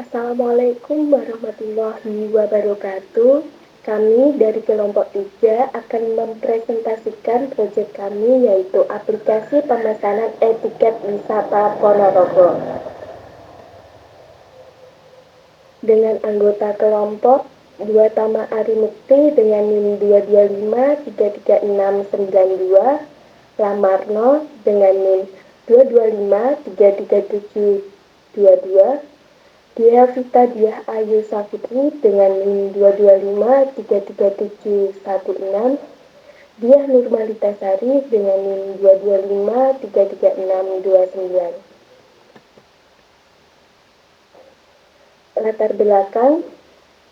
Assalamualaikum warahmatullahi wabarakatuh. Kami dari kelompok 3 akan mempresentasikan proyek kami yaitu aplikasi pemesanan etiket wisata Ponorogo. Dengan anggota kelompok 2 Tama Arimukti dengan NIM 225336692, Lamarno dengan NIM 225337722, Dia Vita Diah Ayu Safitri dengan NIM 225337716, Diah Nurmalita Sari dengan NIM 225336629. Latar belakang,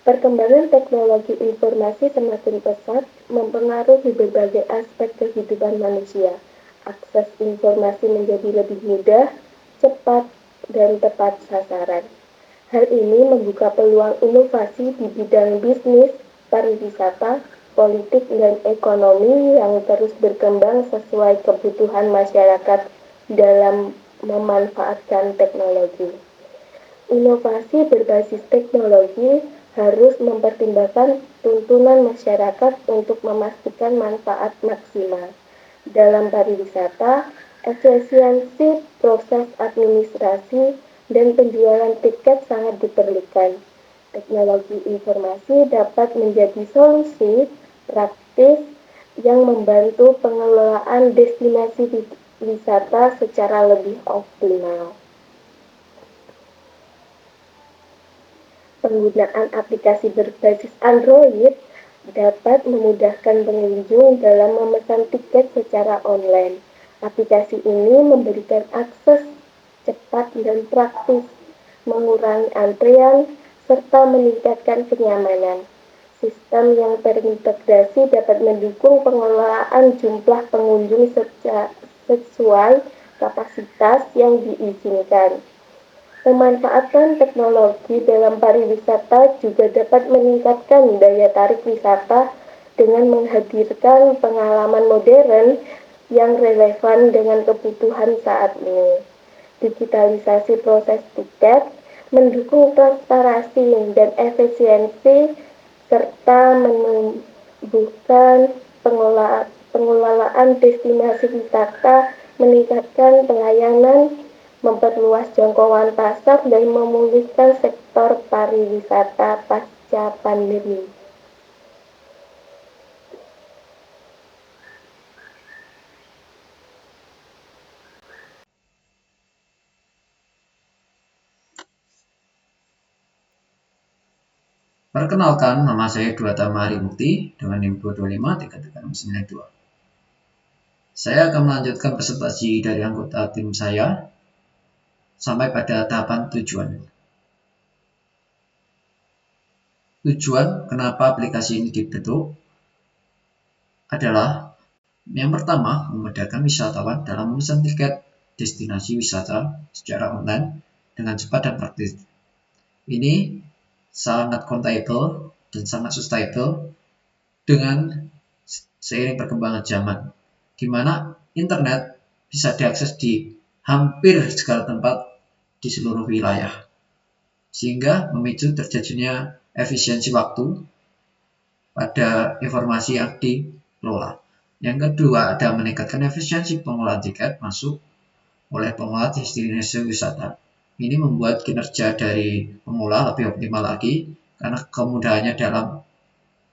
perkembangan teknologi informasi semakin pesat mempengaruhi berbagai aspek kehidupan manusia. Akses informasi menjadi lebih mudah, cepat, dan tepat sasaran. Hal ini membuka peluang inovasi di bidang bisnis, pariwisata, politik, dan ekonomi yang terus berkembang sesuai kebutuhan masyarakat dalam memanfaatkan teknologi. Inovasi berbasis teknologi harus mempertimbangkan tuntunan masyarakat untuk memastikan manfaat maksimal. Dalam pariwisata, efisiensi proses administrasi dan penjualan tiket sangat diperlukan. Teknologi informasi dapat menjadi solusi praktis yang membantu pengelolaan destinasi wisata secara lebih optimal. Penggunaan aplikasi berbasis Android dapat memudahkan pengunjung dalam memesan tiket secara online. Aplikasi ini memberikan akses cepat dan praktis, mengurangi antrian, serta meningkatkan kenyamanan. Sistem yang terintegrasi dapat mendukung pengelolaan jumlah pengunjung sesuai kapasitas yang diizinkan. Pemanfaatan teknologi dalam pariwisata juga dapat meningkatkan daya tarik wisata dengan menghadirkan pengalaman modern yang relevan dengan kebutuhan saat ini. Digitalisasi proses tiket mendukung transparansi dan efisiensi serta menumbuhkan pengelolaan destinasi wisata, meningkatkan pelayanan, memperluas jangkauan pasar, dan memulihkan sektor pariwisata pasca pandemi. Perkenalkan, nama saya Dua Tama Arimukti dengan NIM 2253392. Saya akan melanjutkan presentasi dari anggota tim saya sampai pada tahapan tujuan. Tujuan kenapa aplikasi ini dibentuk adalah yang pertama, memudahkan wisatawan dalam memesan tiket destinasi wisata secara online dengan cepat dan praktis. Ini sangat compatible dan sangat sustainable dengan seiring perkembangan zaman, di mana internet bisa diakses di hampir segala tempat di seluruh wilayah, sehingga memicu terjadinya efisiensi waktu pada informasi yang dikelola. Yang kedua, ada meningkatkan efisiensi pengelolaan tiket masuk oleh pengelola destinasi wisata. Ini membuat kinerja dari pengelola lebih optimal lagi karena kemudahannya dalam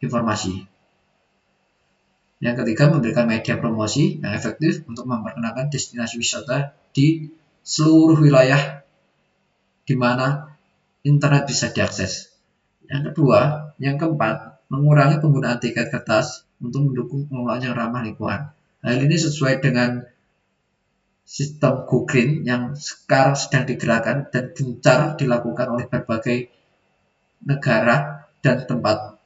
informasi. Yang ketiga, memberikan media promosi yang efektif untuk memperkenalkan destinasi wisata di seluruh wilayah di mana internet bisa diakses. Yang kedua, yang keempat, mengurangi penggunaan tiket kertas untuk mendukung pengelolaan yang ramah lingkungan. Hal ini sesuai dengan sistem Go Green yang sekarang sedang digerakkan dan gencar dilakukan oleh berbagai negara dan tempat.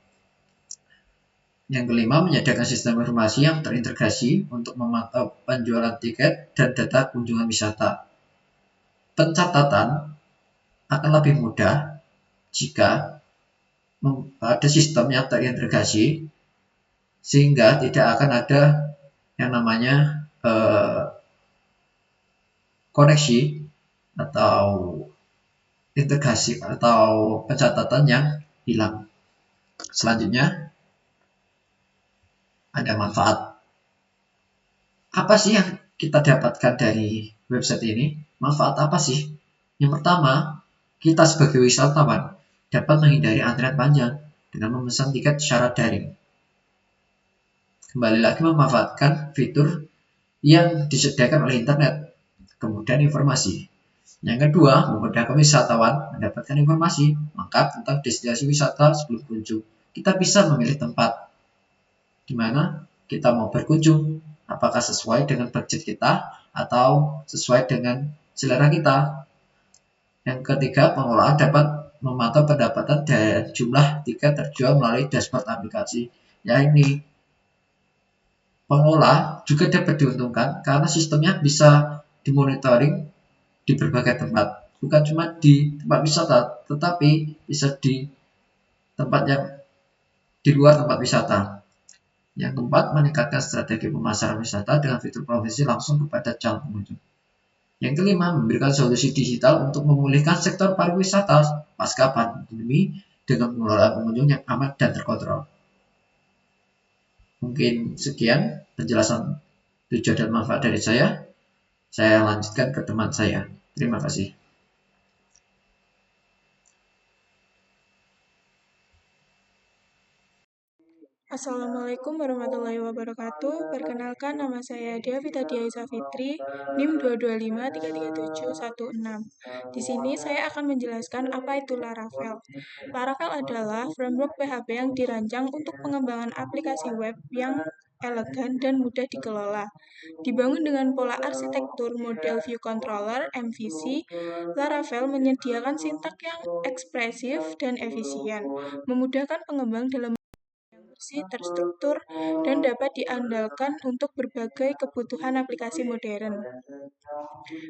Yang kelima, menyediakan sistem informasi yang terintegrasi untuk memantau penjualan tiket dan data kunjungan wisata. Pencatatan akan lebih mudah jika ada sistem yang terintegrasi, sehingga tidak akan ada yang namanya koneksi atau integrasi atau pencatatan yang hilang. Selanjutnya, ada manfaat. Apa sih yang kita dapatkan dari website ini? Manfaat apa sih? Yang pertama, kita sebagai wisatawan dapat menghindari antrian panjang dengan memesan tiket secara daring. Kembali lagi memanfaatkan fitur yang disediakan oleh internet, kemudian informasi. Yang kedua, memudahkan wisatawan mendapatkan informasi lengkap tentang destinasi wisata sebelum berkunjung. Kita bisa memilih tempat di mana kita mau berkunjung, apakah sesuai dengan budget kita atau sesuai dengan selera kita. Yang ketiga, pengelola dapat memantau pendapatan dan jumlah tiket terjual melalui dashboard aplikasi. Ya, ini pengelola juga dapat diuntungkan karena sistemnya bisa dimonitoring di berbagai tempat. Bukan cuma di tempat wisata, tetapi bisa di tempat yang di luar tempat wisata. Yang keempat, meningkatkan strategi pemasaran wisata dengan fitur profesi langsung kepada calon pengunjung. Yang kelima, memberikan solusi digital untuk memulihkan sektor pariwisata pasca pandemi dengan pengelolaan pengunjung yang aman dan terkontrol. Mungkin sekian penjelasan tujuan dan manfaat dari saya. Saya lanjutkan ke teman saya. Terima kasih. Assalamualaikum warahmatullahi wabarakatuh. Perkenalkan, nama saya Devita Diaisa Fitri, NIM 225337116. Di sini saya akan menjelaskan apa itu Laravel. Laravel adalah framework PHP yang dirancang untuk pengembangan aplikasi web yang elegan dan mudah dikelola. Dibangun dengan pola arsitektur model view controller (MVC), Laravel menyediakan sintak yang ekspresif dan efisien, memudahkan pengembang dalam terstruktur dan dapat diandalkan untuk berbagai kebutuhan aplikasi modern.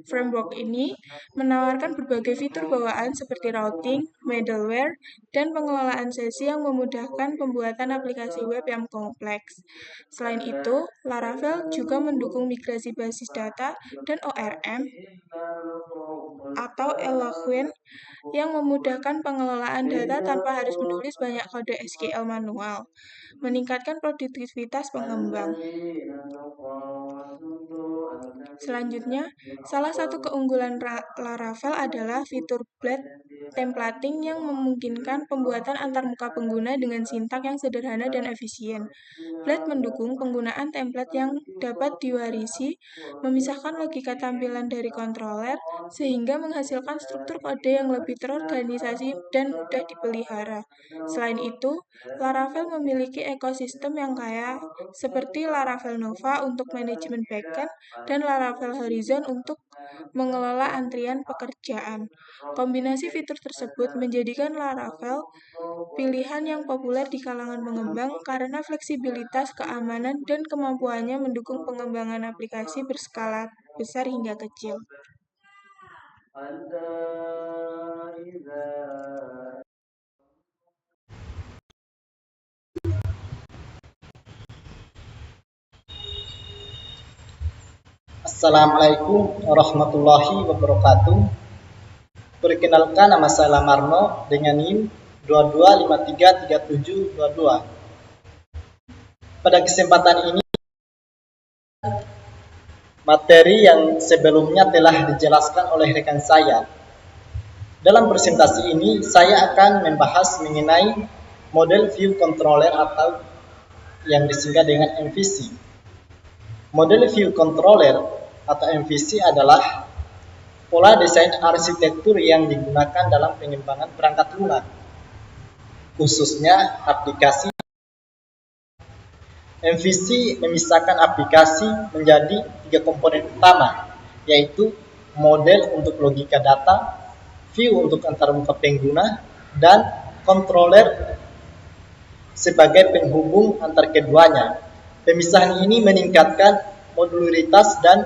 Framework ini menawarkan berbagai fitur bawaan seperti routing, middleware, dan pengelolaan sesi yang memudahkan pembuatan aplikasi web yang kompleks. Selain itu, Laravel juga mendukung migrasi basis data dan ORM atau Eloquent yang memudahkan pengelolaan data tanpa harus menulis banyak kode SQL manual, meningkatkan produktivitas pengembang. Selanjutnya, salah satu keunggulan Laravel adalah fitur blend templating yang memungkinkan pembuatan antarmuka pengguna dengan sintak yang sederhana dan efisien. Blend mendukung penggunaan template yang dapat diwarisi, memisahkan logika tampilan dari controller, sehingga menghasilkan struktur kode yang lebih terorganisasi dan mudah dipelihara. Selain itu, Laravel memiliki ekosistem yang kaya, seperti Laravel Nova untuk manajemen backend dan Laravel Horizon untuk mengelola antrian pekerjaan. Kombinasi fitur tersebut menjadikan Laravel pilihan yang populer di kalangan pengembang karena fleksibilitas, keamanan, dan kemampuannya mendukung pengembangan aplikasi berskala besar hingga kecil. Assalamualaikum warahmatullahi wabarakatuh. Perkenalkan, nama saya Lamarno dengan NIM 22533722. Pada kesempatan ini, materi yang sebelumnya telah dijelaskan oleh rekan saya. Dalam presentasi ini, saya akan membahas mengenai model view controller atau yang disingkat dengan MVC. Model view controller atau MVC adalah pola desain arsitektur yang digunakan dalam pengembangan perangkat lunak, khususnya aplikasi. MVC memisahkan aplikasi menjadi 3 komponen utama, yaitu model untuk logika data, view untuk antarmuka pengguna, dan controller sebagai penghubung antar keduanya. Pemisahan ini meningkatkan modularitas dan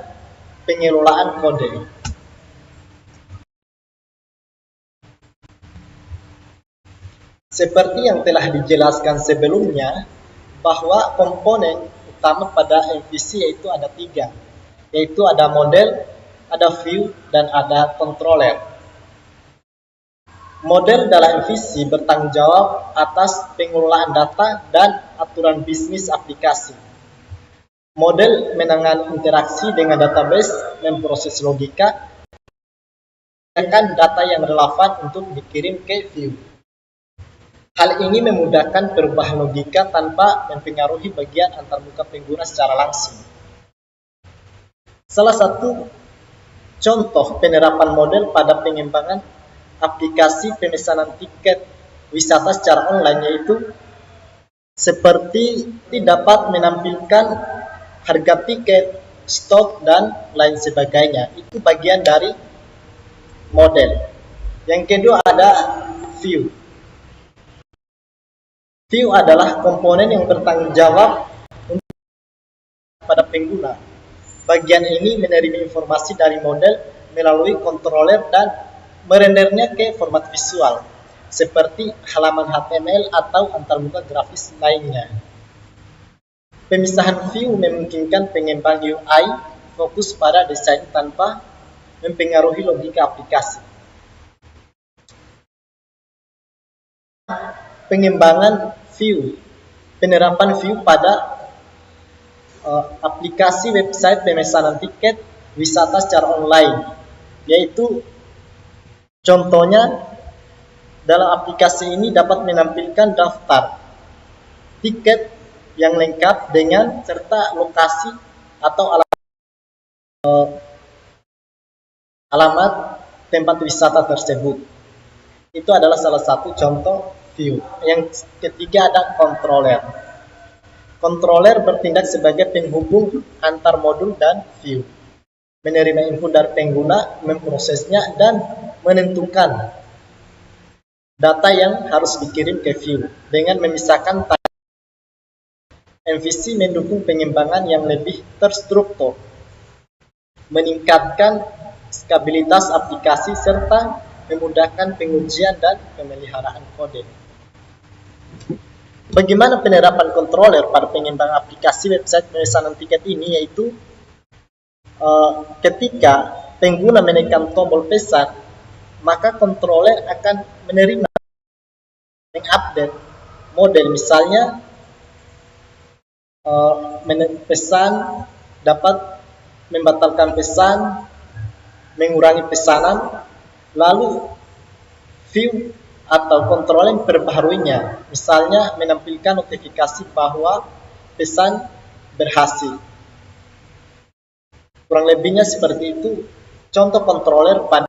pengelolaan kode. Seperti yang telah dijelaskan sebelumnya, bahwa komponen utama pada MVC yaitu ada 3, yaitu ada model, ada view, dan ada controller. Model dalam MVC bertanggung jawab atas pengelolaan data dan aturan bisnis aplikasi. Model menangani interaksi dengan database, memproses logika, dan data yang relevan untuk dikirim ke view. Hal ini memudahkan perubahan logika tanpa mempengaruhi bagian antarmuka pengguna secara langsung. Salah satu contoh penerapan model pada pengembangan aplikasi pemesanan tiket wisata secara online yaitu seperti dapat menampilkan harga tiket, stok, dan lain sebagainya. Itu bagian dari model. Yang kedua ada view. View adalah komponen yang bertanggung jawab pada pengguna. Bagian ini menerima informasi dari model melalui controller dan merendernya ke format visual, seperti halaman HTML atau antarmuka grafis lainnya. Pemisahan view memungkinkan pengembang UI fokus pada desain tanpa mempengaruhi logika aplikasi. Pengembangan view, penerapan view pada aplikasi website pemesanan tiket wisata secara online, yaitu contohnya dalam aplikasi ini dapat menampilkan daftar tiket yang lengkap dengan serta lokasi atau alamat tempat wisata tersebut. Itu adalah salah satu contoh view. Yang ketiga ada controller. Controller bertindak sebagai penghubung antar modul dan view, menerima info dari pengguna, memprosesnya, dan menentukan data yang harus dikirim ke view dengan memisahkan tanda. MVC mendukung pengembangan yang lebih terstruktur, meningkatkan skabilitas aplikasi serta memudahkan pengujian dan pemeliharaan kode. Bagaimana penerapan controller pada pengembang aplikasi website pemesanan tiket ini, yaitu ketika pengguna menekan tombol pesan, maka controller akan menerima mengupdate model, misalnya pesan dapat membatalkan pesan, mengurangi pesanan, lalu view atau controller memperbaharuinya, misalnya menampilkan notifikasi bahwa pesan berhasil. Kurang lebihnya seperti itu contoh controller pada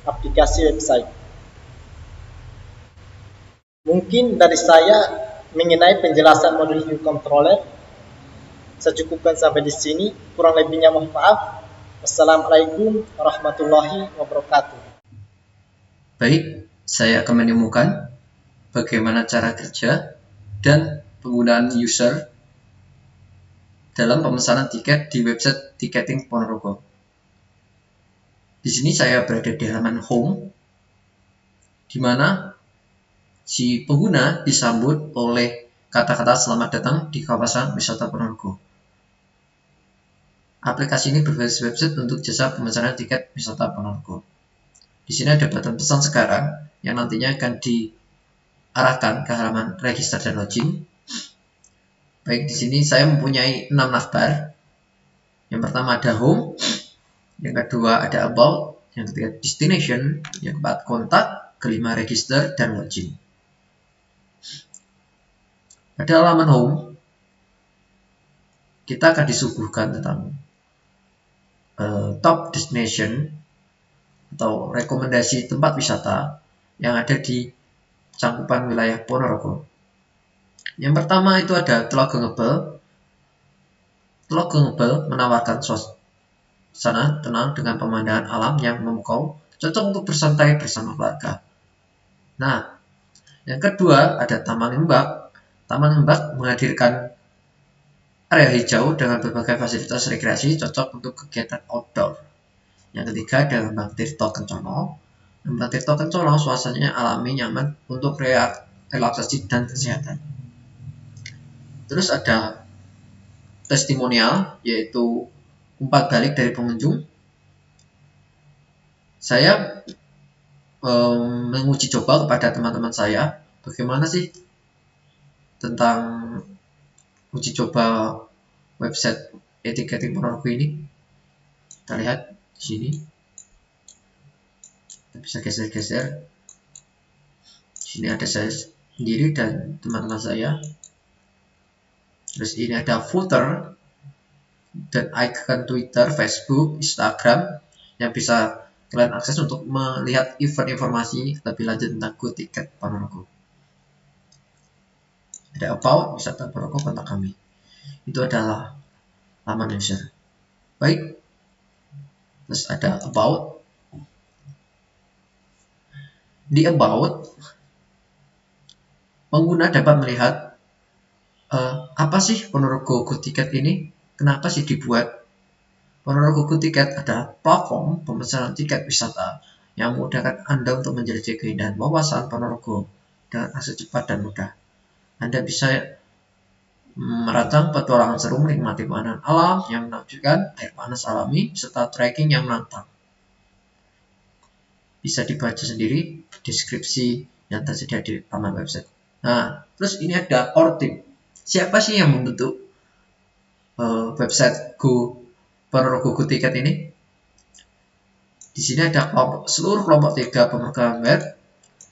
aplikasi website. Mungkin dari saya mengenai penjelasan model view controller. Saya cukupkan sampai di sini. Kurang lebihnya mohon maaf. Wassalamualaikum warahmatullahi wabarakatuh. Baik, saya akan menemukan bagaimana cara kerja dan penggunaan user dalam pemesanan tiket di website Tiketing Ponorogo. Di sini saya berada di halaman home, di mana si pengguna disambut oleh kata-kata selamat datang di kawasan wisata Ponorogo. Aplikasi ini berbasis website untuk jasa pemesanan tiket wisata Ponorogo. Di sini ada button pesan sekarang yang nantinya akan diarahkan ke halaman register dan login. Baik, di sini saya mempunyai 6 navbar. Yang pertama ada home, yang kedua ada about, yang ketiga destination, yang keempat kontak, kelima register dan login. Pada halaman home, kita akan disuguhkan tentang top destination atau rekomendasi tempat wisata yang ada di cakupan wilayah Ponorogo. Yang pertama itu ada Telaga Ngebel. Telaga Ngebel menawarkan suasana tenang dengan pemandangan alam yang memukau, cocok untuk bersantai bersama keluarga. Nah, yang kedua ada Taman Lembak. Taman Lembak menghadirkan area hijau dengan berbagai fasilitas rekreasi cocok untuk kegiatan outdoor. Yang ketiga ada Lembang Tirto Kencono. Lembang Tirto Kencono suasananya alami, nyaman untuk relaksasi dan kesehatan. Terus ada testimonial, yaitu umpan balik dari pengunjung. Saya menguji coba kepada teman-teman saya bagaimana sih tentang uji coba website etiketing Ponorogo ini. Kita lihat di sini, kita bisa geser-geser. Di sini ada saya sendiri dan teman-teman saya. Terus ini ada footer dan icon Twitter, Facebook, Instagram yang bisa kalian akses untuk melihat event informasi lebih lanjut tentang GoTicket Ponorogo. Ada about, wisata Ponorogo, kontak kami. Itu adalah laman user. Baik. Terus ada about. Di about, pengguna dapat melihat apa sih Ponorogo GoTicket ini? Kenapa sih dibuat? Ponorogo GoTicket adalah platform pemesanan tiket wisata yang memudahkan Anda untuk menjelajahi keindahan wawasan Ponorogo dengan akses cepat dan mudah. Anda bisa merancang petualangan seru menikmati pemandangan alam yang menakjubkan, air panas alami, serta trekking yang menantang. Bisa dibaca sendiri deskripsi yang tersedia di laman website. Nah, terus ini ada core team. Siapa sih yang membentuk website Ponorogo GoTicket ini? Di sini ada seluruh kelompok 3 pemegang web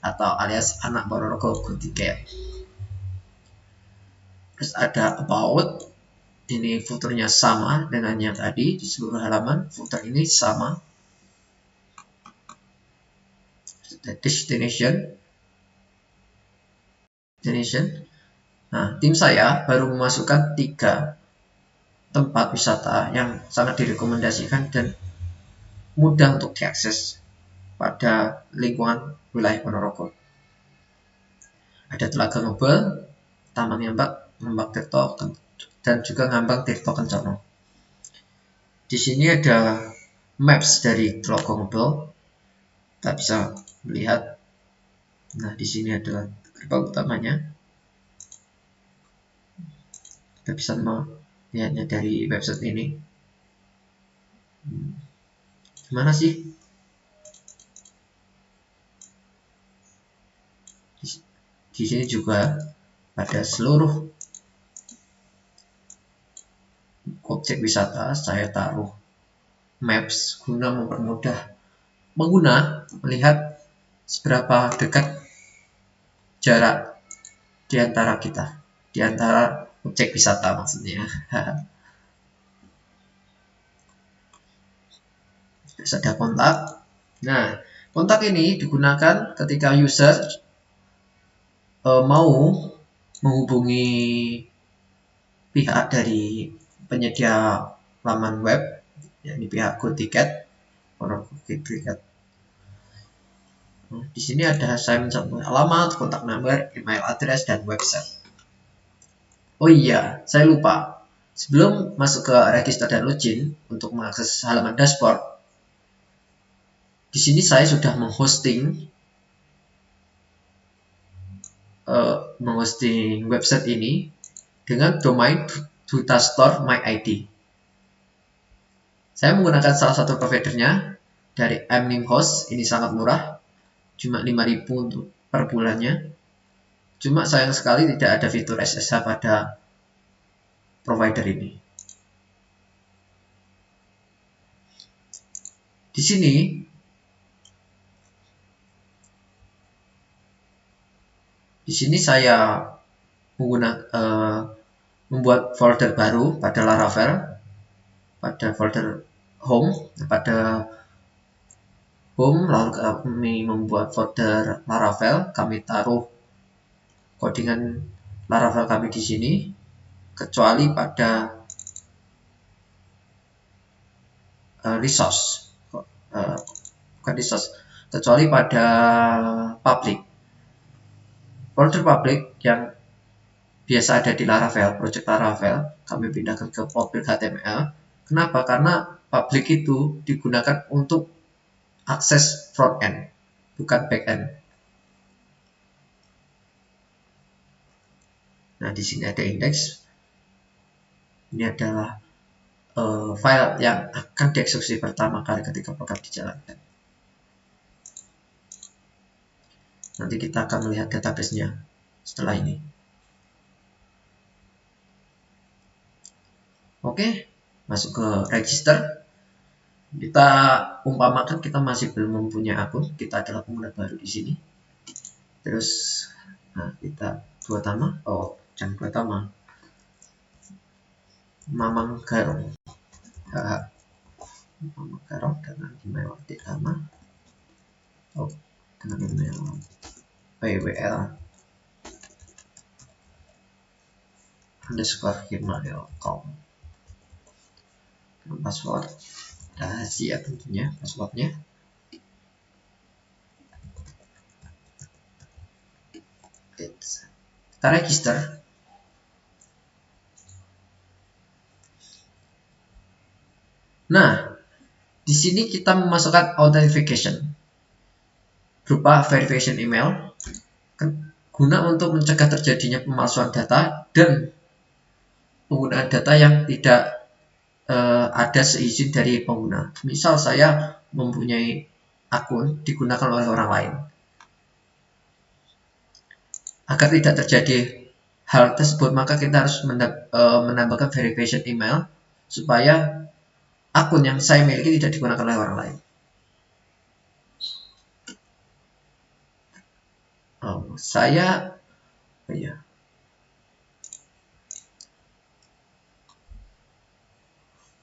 atau alias anak Ponorogo GoTicket. Terus ada about, ini footernya sama dengan yang tadi di seluruh halaman. Footer ini sama. Destination. Nah, tim saya baru memasukkan 3 tempat wisata yang sangat direkomendasikan dan mudah untuk diakses pada lingkungan wilayah Ponorogo. Ada Telaga Ngobel, Taman Ngambak Tirto, dan juga Ngambang Tirto Kencono. Di sini ada maps dari Telaga Ngobel. Kita bisa melihat. Nah, di sini adalah gerbang utamanya. Kita bisa melihatnya dari website ini. Gimana sih? Di sini juga ada seluruh objek wisata. Saya taruh maps guna mempermudah pengguna melihat seberapa dekat jarak di antara kita, di antara objek wisata maksudnya. Terus ada kontak. Nah, kontak ini digunakan ketika user mau menghubungi pihak dari penyedia laman web, yakni pihak GoTicket, Ponorogo GoTicket. Di sini ada saya mencantumkan alamat, kontak nomor, email address, dan website. Oh iya, saya lupa. Sebelum masuk ke register dan login untuk mengakses halaman dashboard, di sini saya sudah menghosting website ini dengan domain Dutastore My ID. Saya menggunakan salah satu providernya dari mNimHost. Ini sangat murah, cuma 5.000 per bulannya. Cuma sayang sekali tidak ada fitur SSH pada provider ini. Di sini saya membuat folder baru pada Laravel, pada folder home, lalu kami membuat folder Laravel, kami taruh codingan Laravel kami di sini, kecuali pada kecuali pada public. Folder public yang biasa ada di Laravel, project Laravel, kami pindahkan ke public HTML. Kenapa? Karena public itu digunakan untuk akses front end, bukan back end. Nah, di sini ada index. Ini adalah file yang akan dieksekusi pertama kali ketika program dijalankan. Nanti kita akan melihat database-nya setelah ini. Oke, masuk ke register. Kita umpamakan kita masih belum mempunyai akun, kita adalah pengguna baru di sini. Terus, nah kita buat nama, jangan buat nama, Mamang Garong, Mamang Garong dengan email nama, dengan email pwl_gmail.com, dengan password rahasia tentunya passwordnya. Kita register. Nah, di sini kita memasukkan authentication berupa verification email guna untuk mencegah terjadinya pemalsuan data dan penggunaan data yang tidak ada seizin dari pengguna. Misal saya mempunyai akun digunakan oleh orang lain. Agar tidak terjadi hal tersebut, maka kita harus menambahkan verification email supaya akun yang saya miliki tidak digunakan oleh orang lain.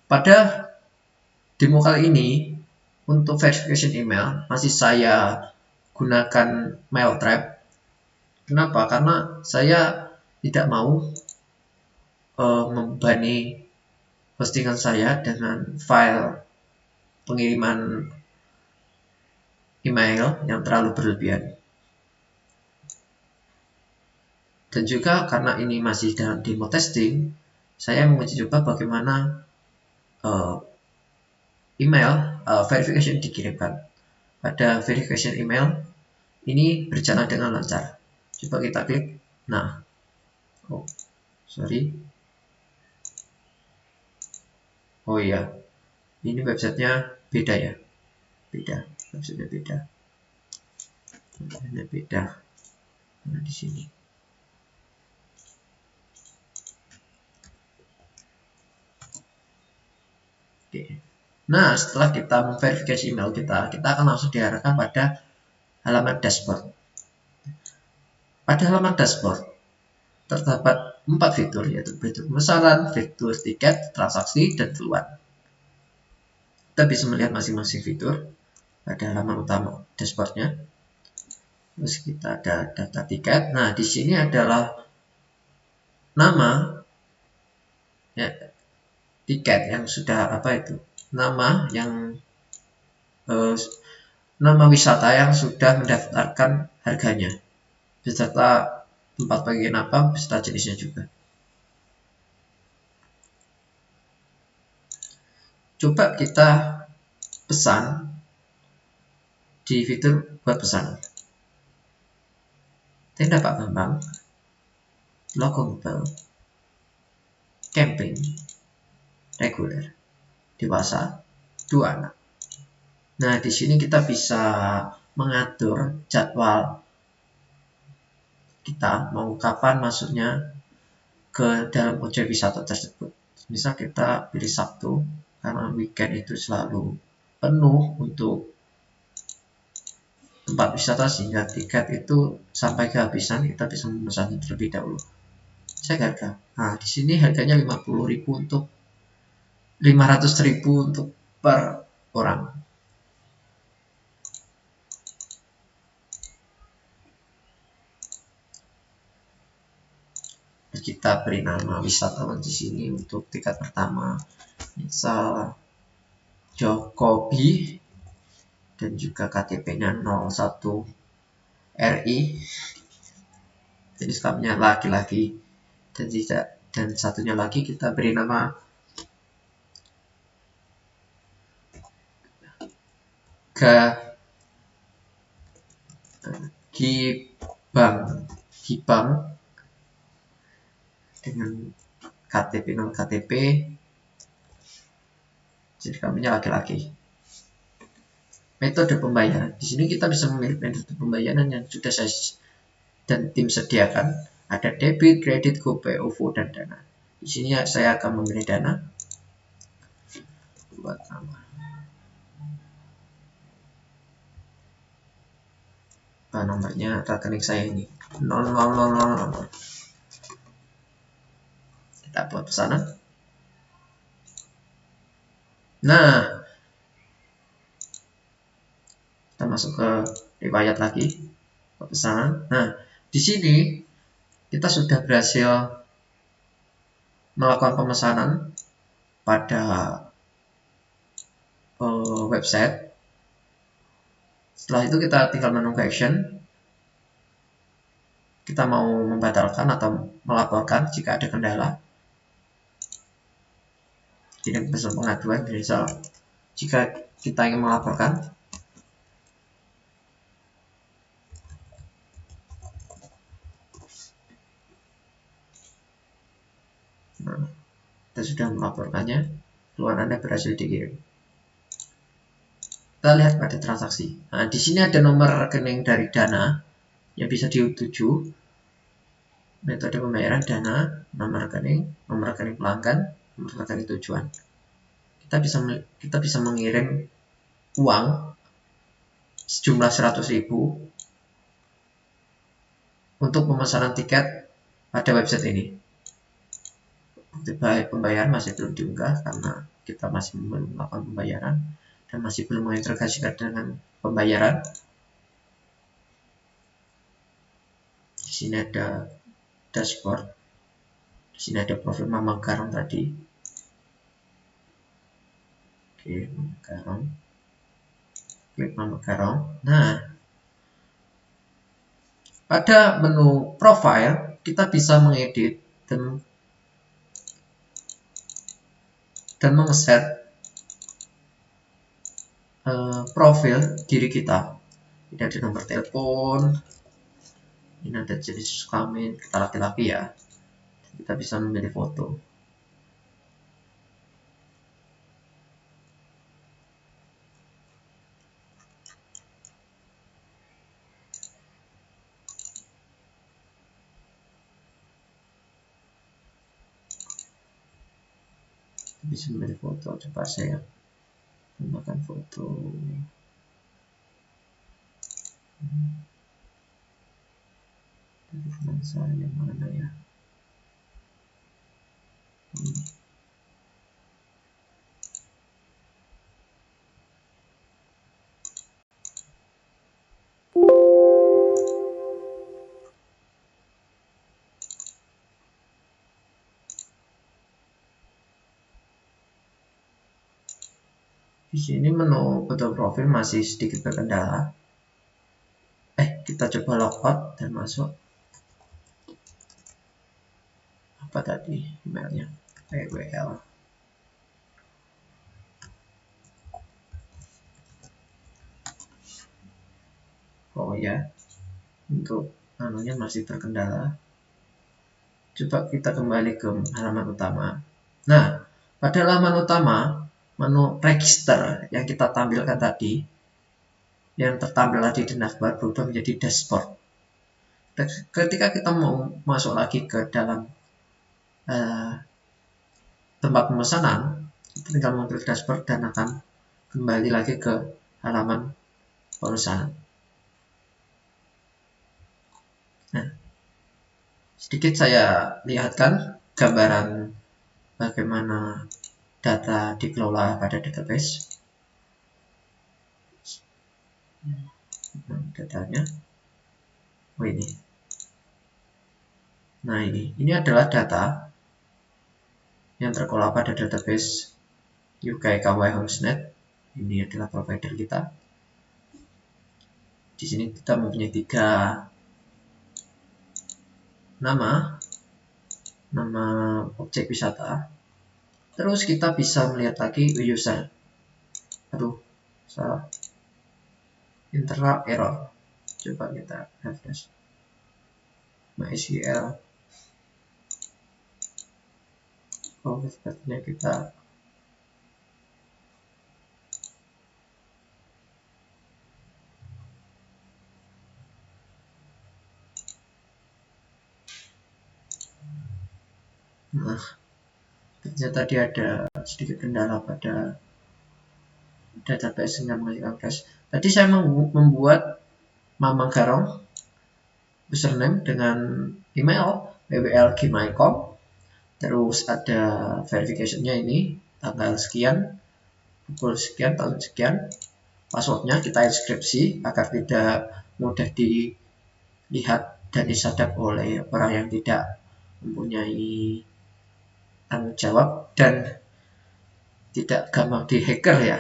Pada demo kali ini, untuk verification email masih saya gunakan Mailtrap. Kenapa? Karena saya tidak mau membebani postingan saya dengan file pengiriman email yang terlalu berlebihan. Dan juga karena ini masih dalam demo testing, saya menguji coba bagaimana email verification dikirimkan. Pada verification email ini berjalan dengan lancar. Coba kita klik. Nah, oh iya, ini websitenya beda ya, websitenya beda. Nah, di sini. Oke. Nah, setelah kita memverifikasi email kita akan langsung diarahkan pada halaman dashboard. Pada halaman dashboard terdapat 4 fitur, yaitu fitur pemesanan, fitur tiket, transaksi, dan keluhan. Kita bisa melihat masing-masing fitur pada halaman utama dashboardnya. Terus kita ada data tiket. Nah, di sini adalah nama ya, tiket yang sudah nama wisata yang sudah mendaftarkan harganya beserta tempat penginapan beserta jenisnya juga. Coba kita pesan di fitur buat pesan. Tenda Pak Bambang, logo mobile, camping, reguler, dewasa, 2 anak. Nah, di sini kita bisa mengatur jadwal kita mau kapan masuknya ke dalam objek wisata tersebut. Misal kita pilih Sabtu, karena weekend itu selalu penuh untuk tempat wisata sehingga tiket itu sampai kehabisan, kita bisa memesan terlebih dahulu. Cek harga. Nah, di sini harganya 50.000 untuk 500.000 untuk per orang. Kita beri nama wisatawan di sini untuk tiket pertama, misal Jokobi, dan juga KTP-nya 01 RI, jenis kelaminnya laki-laki, dan satunya lagi kita beri nama Gibang dengan KTP non KTP, jadi kelaminnya laki-laki. metode pembayaran. Di sini kita bisa memilih metode pembayaran yang sudah saya dan tim sediakan. Ada debit, kredit, GoPay, OVO, dan Dana. Di sini saya akan memilih Dana. Buat nama. Nomornya rekening saya ini 0000. Kita buat pesanan. Nah, kita masuk ke riwayat lagi ke pesanan. Nah, di sini kita sudah berhasil melakukan pemesanan pada website. Setelah itu kita tinggal menunggu action. Kita mau membatalkan atau melaporkan jika ada kendala. Kirim pesan pengaduan, misal jika kita ingin melaporkan. Nah, kita sudah melaporkannya, keluar Anda berhasil dikirim. Kita lihat pada transaksi. Nah, di sini ada nomor rekening dari Dana yang bisa dituju. Metode pembayaran Dana, nomor rekening pelanggan, nomor rekening tujuan. Kita bisa mengirim uang sejumlah 100.000 untuk pemesanan tiket pada website ini. Bukti pembayaran masih belum diunggah karena kita masih belum melakukan pembayaran dan masih belum mengintegrasikan dengan pembayaran. Di sini ada dashboard. Di sini ada profil Mama Garong tadi. Oke, Mama Garong. Klik Mama Garong. Nah, pada menu profile kita bisa mengedit dan meng-set profil diri kita. Ini ada nomor telepon, ini ada jenis kelamin, kita laki-laki ya. Kita bisa memilih foto. Kita bisa memilih foto. Coba saya menggunakan foto. Teman saya mana ya? Di sini menu foto profil masih sedikit berkendala. Kita coba logout dan masuk. Apa tadi emailnya? PWL. Oh ya, untuk anunya masih terkendala. Coba kita kembali ke halaman utama. Nah, pada halaman utama, menu register yang kita tampilkan tadi, yang tertampil tadi di navbar berubah menjadi dashboard. Ketika kita mau masuk lagi ke dalam tempat pemesanan, kita tinggal mengklik dashboard dan akan kembali lagi ke halaman pemesanan. Nah, sedikit saya lihatkan gambaran bagaimana data dikelola pada database. Datanya. Oh ini. Nah ini adalah data yang terkelola pada database UKKY HomesNet. Ini adalah provider kita. Di sini kita mempunyai 3 nama objek wisata. Terus kita bisa melihat lagi user. Salah. Interrupt error. Coba kita refresh. MySQL. Oh, sepertinya kita Nah, ternyata tadi ada sedikit kendala pada database dengan menggunakan cache. Tadi saya membuat Mamang Garong username dengan email www.gmail.com, terus ada verification-nya ini tanggal sekian, pukul sekian, tahun sekian, passwordnya kita inskripsi agar tidak mudah dilihat dan disadap oleh orang yang tidak mempunyai tanggung jawab dan tidak gampang dihacker ya.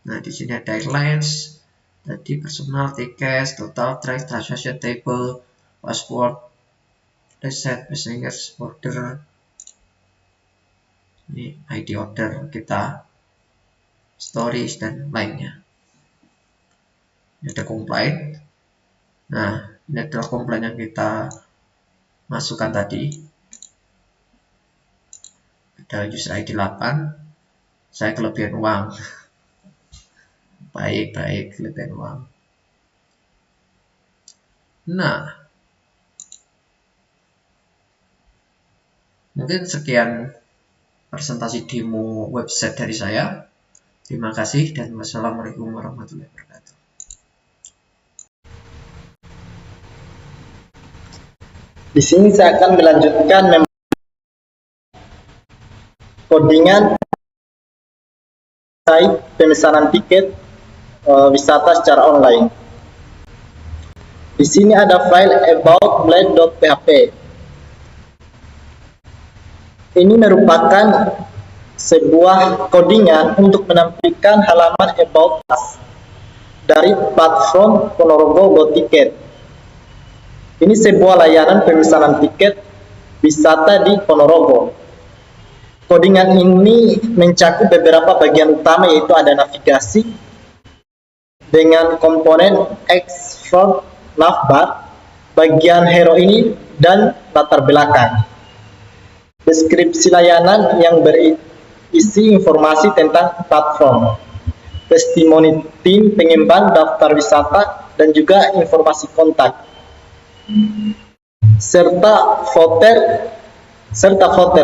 Nah, di sini ada airlines, tadi personal, tickets, total track, transaction table, password, reset, passengers, order, ini ID order kita, stories, dan lainnya. Ini ada complaint. Nah, ini adalah complaint yang kita masukkan tadi. Ada user ID 8, saya kelebihan uang. Baik, kelebihan uang. Nah, mungkin sekian presentasi demo website dari saya. Terima kasih dan wassalamualaikum warahmatullahi wabarakatuh. Di sini saya akan melanjutkan codingan site pemesanan tiket wisata secara online. Di sini ada file about.blade.php. Ini merupakan sebuah codingan untuk menampilkan halaman about us dari platform Ponorogo GoTicket. Ini sebuah layanan pemesanan tiket wisata di Ponorogo. Codingan ini mencakup beberapa bagian utama, yaitu ada navigasi dengan komponen export navbar, bagian hero ini, dan latar belakang. Deskripsi layanan yang berisi informasi tentang platform, testimoni tim pengembang daftar wisata, dan juga informasi kontak, serta footer.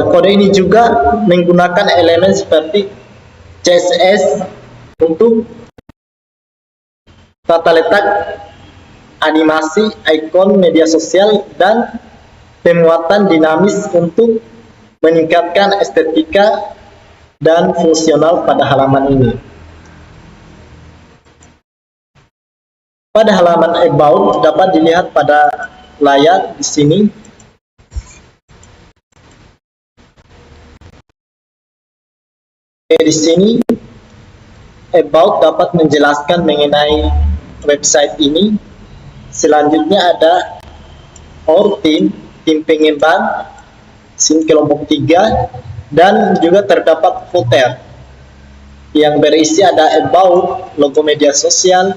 Kode ini juga menggunakan elemen seperti CSS untuk tata letak, animasi, ikon media sosial, dan pemuatan dinamis untuk meningkatkan estetika dan fungsional pada halaman ini. Pada halaman about dapat dilihat pada layar di sini. Di sini about dapat menjelaskan mengenai website ini. Selanjutnya ada our tim pengembang, SIM kelompok 3, dan juga terdapat footer yang berisi ada about, logo media sosial,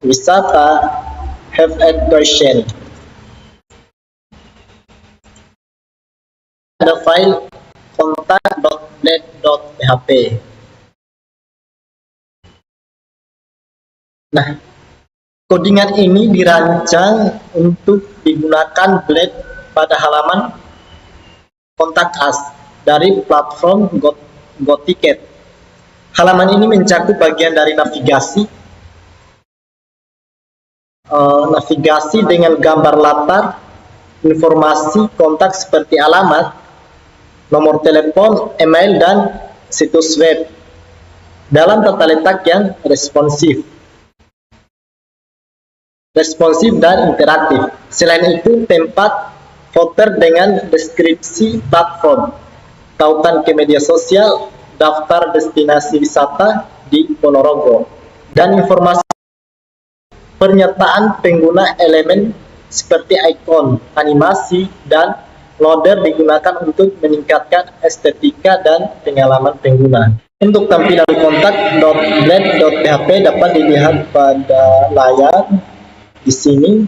wisata, have a question. Ada file kontak.blade.php. Nah, codingan ini dirancang untuk digunakan Blade pada halaman kontak us dari platform GoTicket. Halaman ini mencakup bagian dari navigasi, dengan gambar latar, informasi kontak seperti alamat, nomor telepon, email, dan situs web dalam tata letak yang responsif dan interaktif. Selain itu, tempat footer dengan deskripsi platform, tautan ke media sosial, daftar destinasi wisata di Ponorogo, dan informasi pernyataan pengguna elemen seperti ikon, animasi, dan loader digunakan untuk meningkatkan estetika dan pengalaman pengguna. Untuk tampilan kontak.blade.php dapat dilihat pada layar di sini.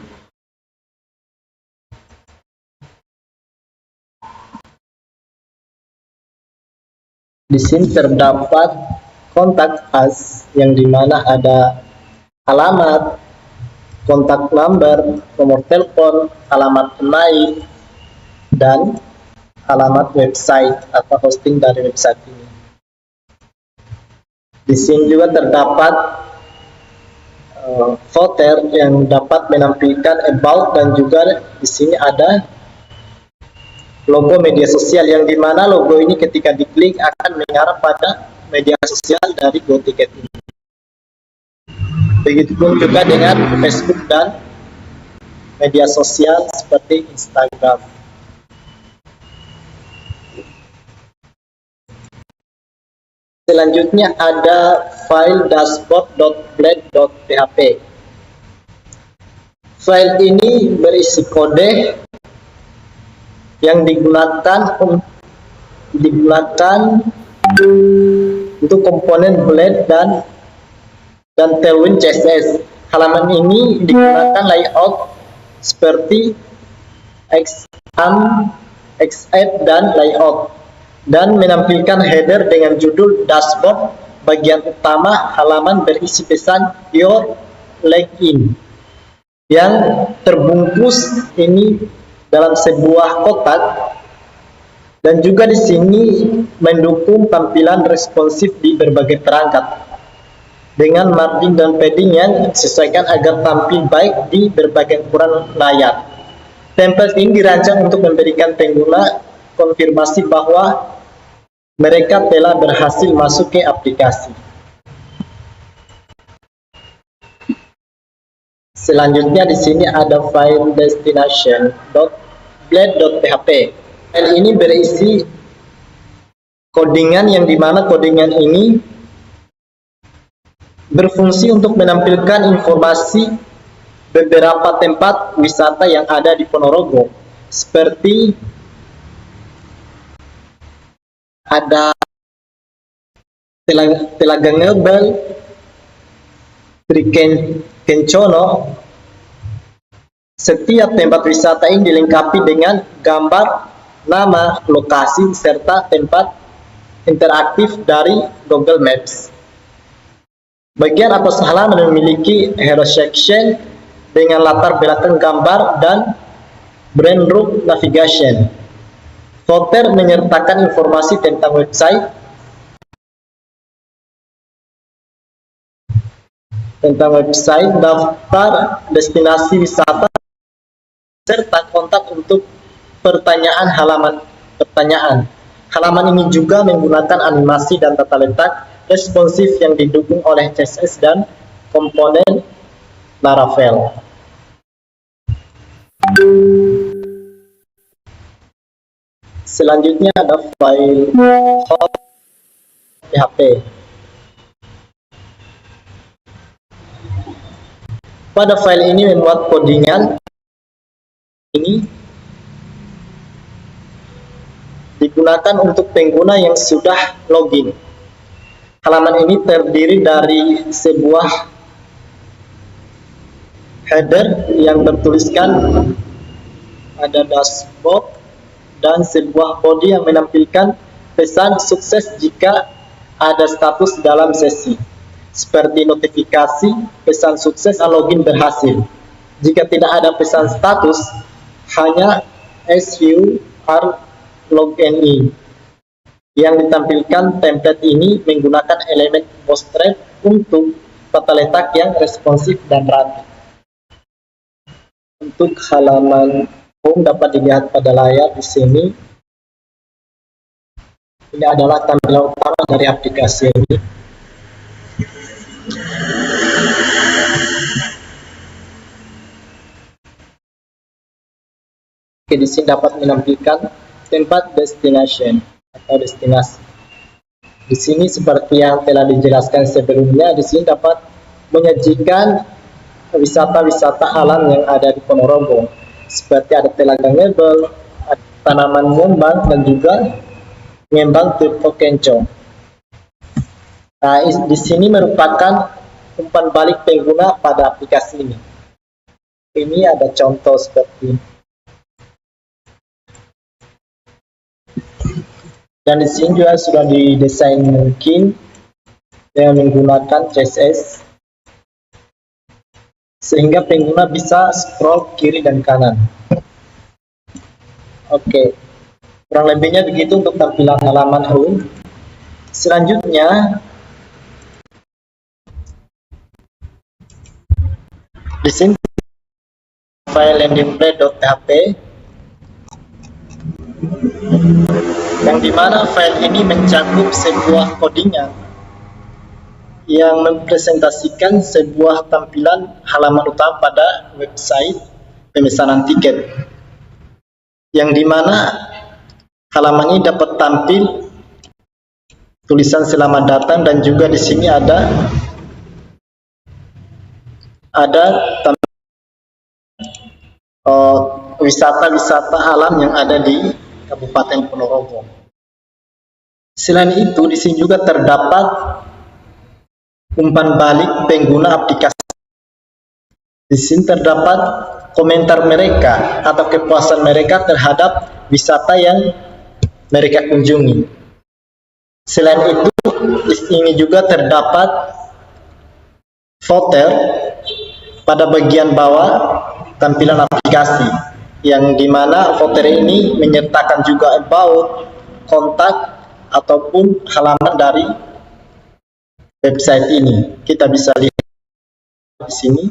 Di sini terdapat kontak us yang dimana ada alamat, kontak number, nomor telepon, alamat email, dan alamat website atau hosting dari website ini. Di sini juga terdapat footer yang dapat menampilkan about, dan juga di sini ada logo media sosial yang dimana logo ini ketika diklik akan mengarah pada media sosial dari GoTicket ini. Begitupun juga dengan Facebook dan media sosial seperti Instagram. Selanjutnya ada file dashboard.blade.php. File ini berisi kode yang digunakan untuk komponen Blade dan Tailwind CSS. Halaman ini digunakan layout seperti XAMPP, XF, dan layout, dan menampilkan header dengan judul dashboard. Bagian utama halaman berisi pesan your login yang terbungkus ini dalam sebuah kotak, dan juga di sini mendukung tampilan responsif di berbagai perangkat dengan margin dan padding yang disesuaikan agar tampil baik di berbagai ukuran layar. Template ini dirancang untuk memberikan pengguna konfirmasi bahwa mereka telah berhasil masuk ke aplikasi. Selanjutnya di sini ada file destination.blade.php. File ini berisi codingan yang dimana codingan ini berfungsi untuk menampilkan informasi beberapa tempat wisata yang ada di Ponorogo, seperti ada Telaga Ngebel, Trikencono. Setiap tempat wisata ini dilengkapi dengan gambar, nama, lokasi, serta tempat interaktif dari Google Maps. Bagian atas halaman memiliki hero section dengan latar belakang gambar dan brand route navigation. Footer menyertakan informasi tentang website, daftar destinasi wisata, serta kontak untuk pertanyaan. Halaman ini juga menggunakan animasi dan tata letak responsif yang didukung oleh CSS dan komponen Laravel. Selanjutnya ada file PHP. Pada file ini memuat codingan ini digunakan untuk pengguna yang sudah login. Halaman ini terdiri dari sebuah header yang bertuliskan ada dashboard dan sebuah body yang menampilkan pesan sukses jika ada status dalam sesi, seperti notifikasi, pesan sukses, dan login berhasil. Jika tidak ada pesan status, hanya as you are logged in. Yang ditampilkan template ini menggunakan elemen bootstrap untuk tata letak yang responsif dan rapi. Untuk halaman home dapat dilihat pada layar di sini. Ini adalah tampilan utama dari aplikasi ini. Oke, di sini dapat menampilkan tempat destination atau destinasi. Di sini seperti yang telah dijelaskan sebelumnya, di sini dapat menyajikan wisata-wisata alam yang ada di Ponorogo, seperti ada Telaga Ngebel, tanaman ngembang, dan juga ngembang Trikencono. Nah, di sini merupakan umpan balik pengguna pada aplikasi ini. Ini ada contoh seperti ini. Dan di sini juga sudah didesain mungkin dengan menggunakan CSS sehingga pengguna bisa scroll kiri dan kanan. Oke, kurang lebihnya begitu untuk tampilan halaman home. Selanjutnya, di sini file landingplay.php, yang dimana file ini mencakup sebuah codingan yang mempresentasikan sebuah tampilan halaman utama pada website pemesanan tiket, yang dimana halaman ini dapat tampil tulisan selamat datang, dan juga di sini ada wisata-wisata alam yang ada di Kabupaten Ponorogo. Selain itu, di sini juga terdapat umpan balik pengguna aplikasi. Di sini terdapat komentar mereka atau kepuasan mereka terhadap wisata yang mereka kunjungi. Selain itu, di sini juga terdapat footer pada bagian bawah tampilan aplikasi, yang dimana footer ini menyertakan juga about, kontak, ataupun halaman dari website ini. Kita bisa lihat di sini.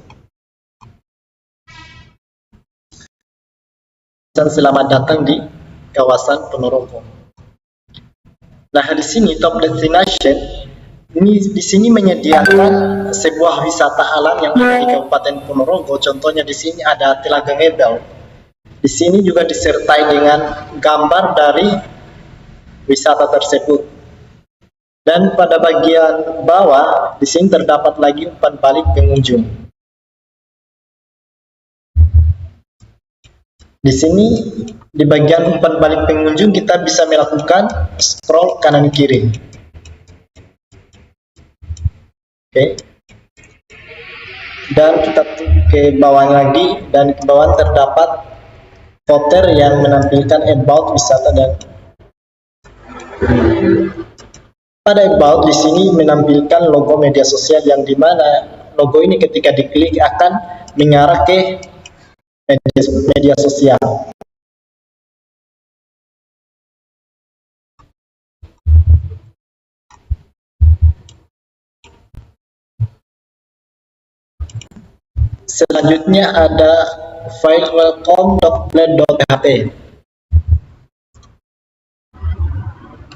Selamat datang di kawasan Ponorogo. Nah, di sini top destination ini di sini menyediakan sebuah wisata alam yang ada di Kabupaten Ponorogo. Contohnya di sini ada Telaga Ngebel. Di sini juga disertai dengan gambar dari wisata tersebut. Dan pada bagian bawah di sini terdapat lagi umpan balik pengunjung. Di sini di bagian umpan balik pengunjung kita bisa melakukan scroll kanan kiri. Oke. Dan kita ke bawah lagi, dan ke bawah terdapat footer yang menampilkan about wisata. Dan pada about di sini menampilkan logo media sosial, yang dimana logo ini ketika diklik akan mengarah ke media sosial. Selanjutnya ada file welcome.blend.php.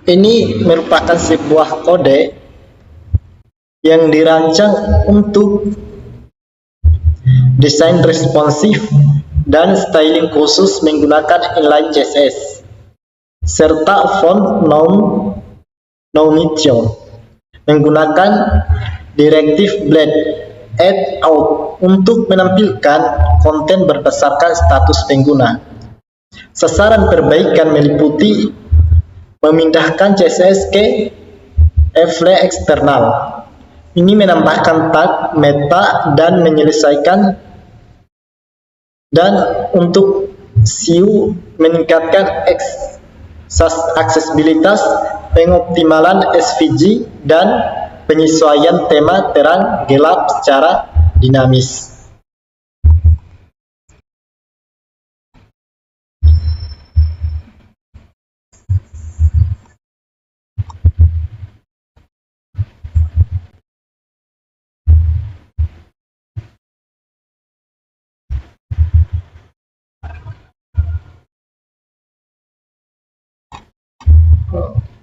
Ini merupakan sebuah kode yang dirancang untuk desain responsif dan styling khusus menggunakan inline CSS serta font Nometion menggunakan direktif blend add out untuk menampilkan konten berdasarkan status pengguna. Sasaran perbaikan meliputi memindahkan CSS ke File eksternal. Ini menambahkan tag, meta, dan menyelesaikan, dan untuk SEO meningkatkan aksesibilitas, pengoptimalan SVG, dan penyesuaian tema terang gelap secara dinamis.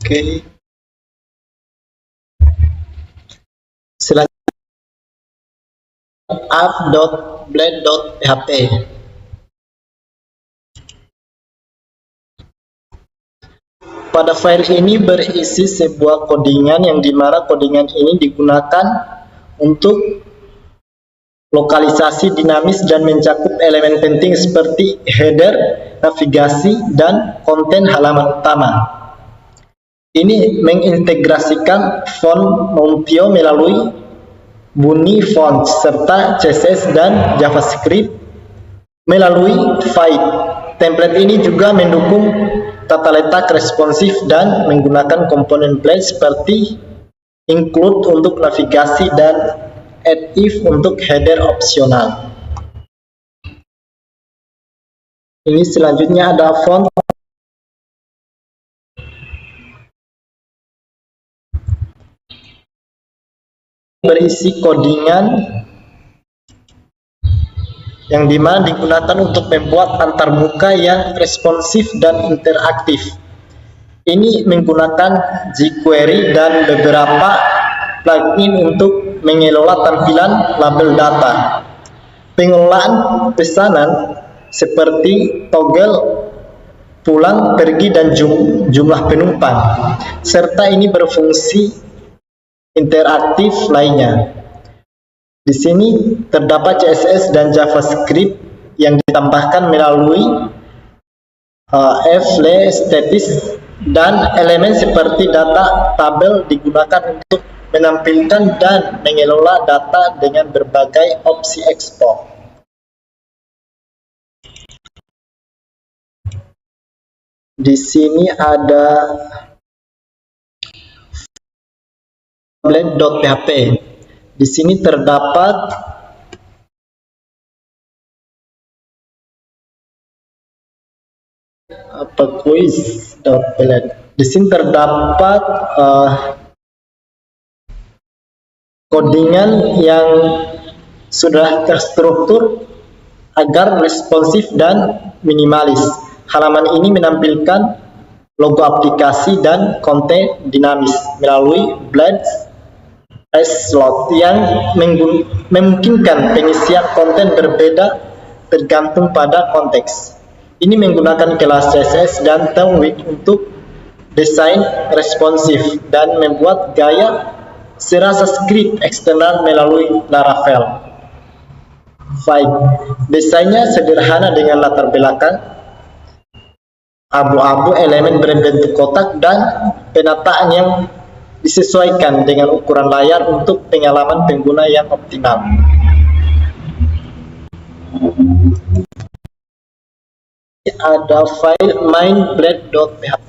Oke. Selanjutnya app.blend.php. Pada file ini berisi sebuah codingan, yang dimana codingan ini digunakan untuk lokalisasi dinamis dan mencakup elemen penting seperti header, navigasi, dan konten halaman utama. Ini mengintegrasikan font Nometion melalui bunyi font serta CSS dan JavaScript melalui File. Template ini juga mendukung tata letak responsif dan menggunakan komponen blend seperti include untuk navigasi dan add if untuk header opsional. Ini selanjutnya ada font berisi codingan yang dimana digunakan untuk membuat antarmuka yang responsif dan interaktif. Ini menggunakan jQuery dan beberapa plugin untuk mengelola tampilan label data. Pengelolaan pesanan seperti toggle pulang, pergi, dan jumlah penumpang, serta ini berfungsi interaktif lainnya. Di sini terdapat CSS dan JavaScript yang ditambahkan melalui File statis, dan elemen seperti data tabel digunakan untuk menampilkan dan mengelola data dengan berbagai opsi ekspor. Di sini ada blend.php. Di sini terdapat quiz.blend. Di sini terdapat codingan yang sudah terstruktur agar responsif dan minimalis. Halaman ini menampilkan logo aplikasi dan konten dinamis melalui blend slot yang memungkinkan pengisian konten berbeda tergantung pada konteks. Ini menggunakan kelas CSS dan ThemeWix untuk desain responsif dan membuat gaya serasa script eksternal melalui Laravel. Desainnya sederhana dengan latar belakang abu-abu, elemen berbentuk kotak, dan penataan yang disesuaikan dengan ukuran layar untuk pengalaman pengguna yang optimal. Ada file main.blend.php.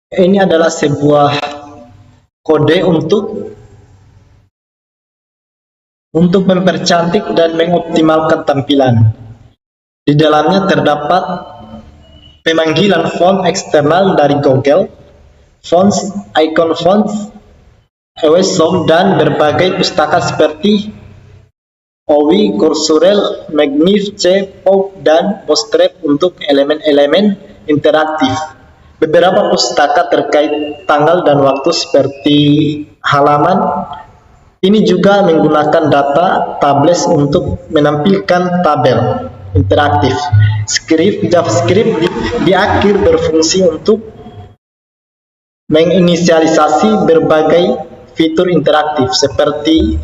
Ini adalah sebuah kode untuk mempercantik dan mengoptimalkan tampilan. Di dalamnya terdapat pemanggilan font eksternal dari Google, fonts, icon fonts, Ewesome, dan berbagai pustaka seperti Owi, Corsorel, Magnif, C, Pop, dan Bootstrap untuk elemen-elemen interaktif. Beberapa pustaka terkait tanggal dan waktu seperti halaman ini juga menggunakan data tables untuk menampilkan tabel interaktif. JavaScript di akhir berfungsi untuk menginisialisasi berbagai fitur interaktif seperti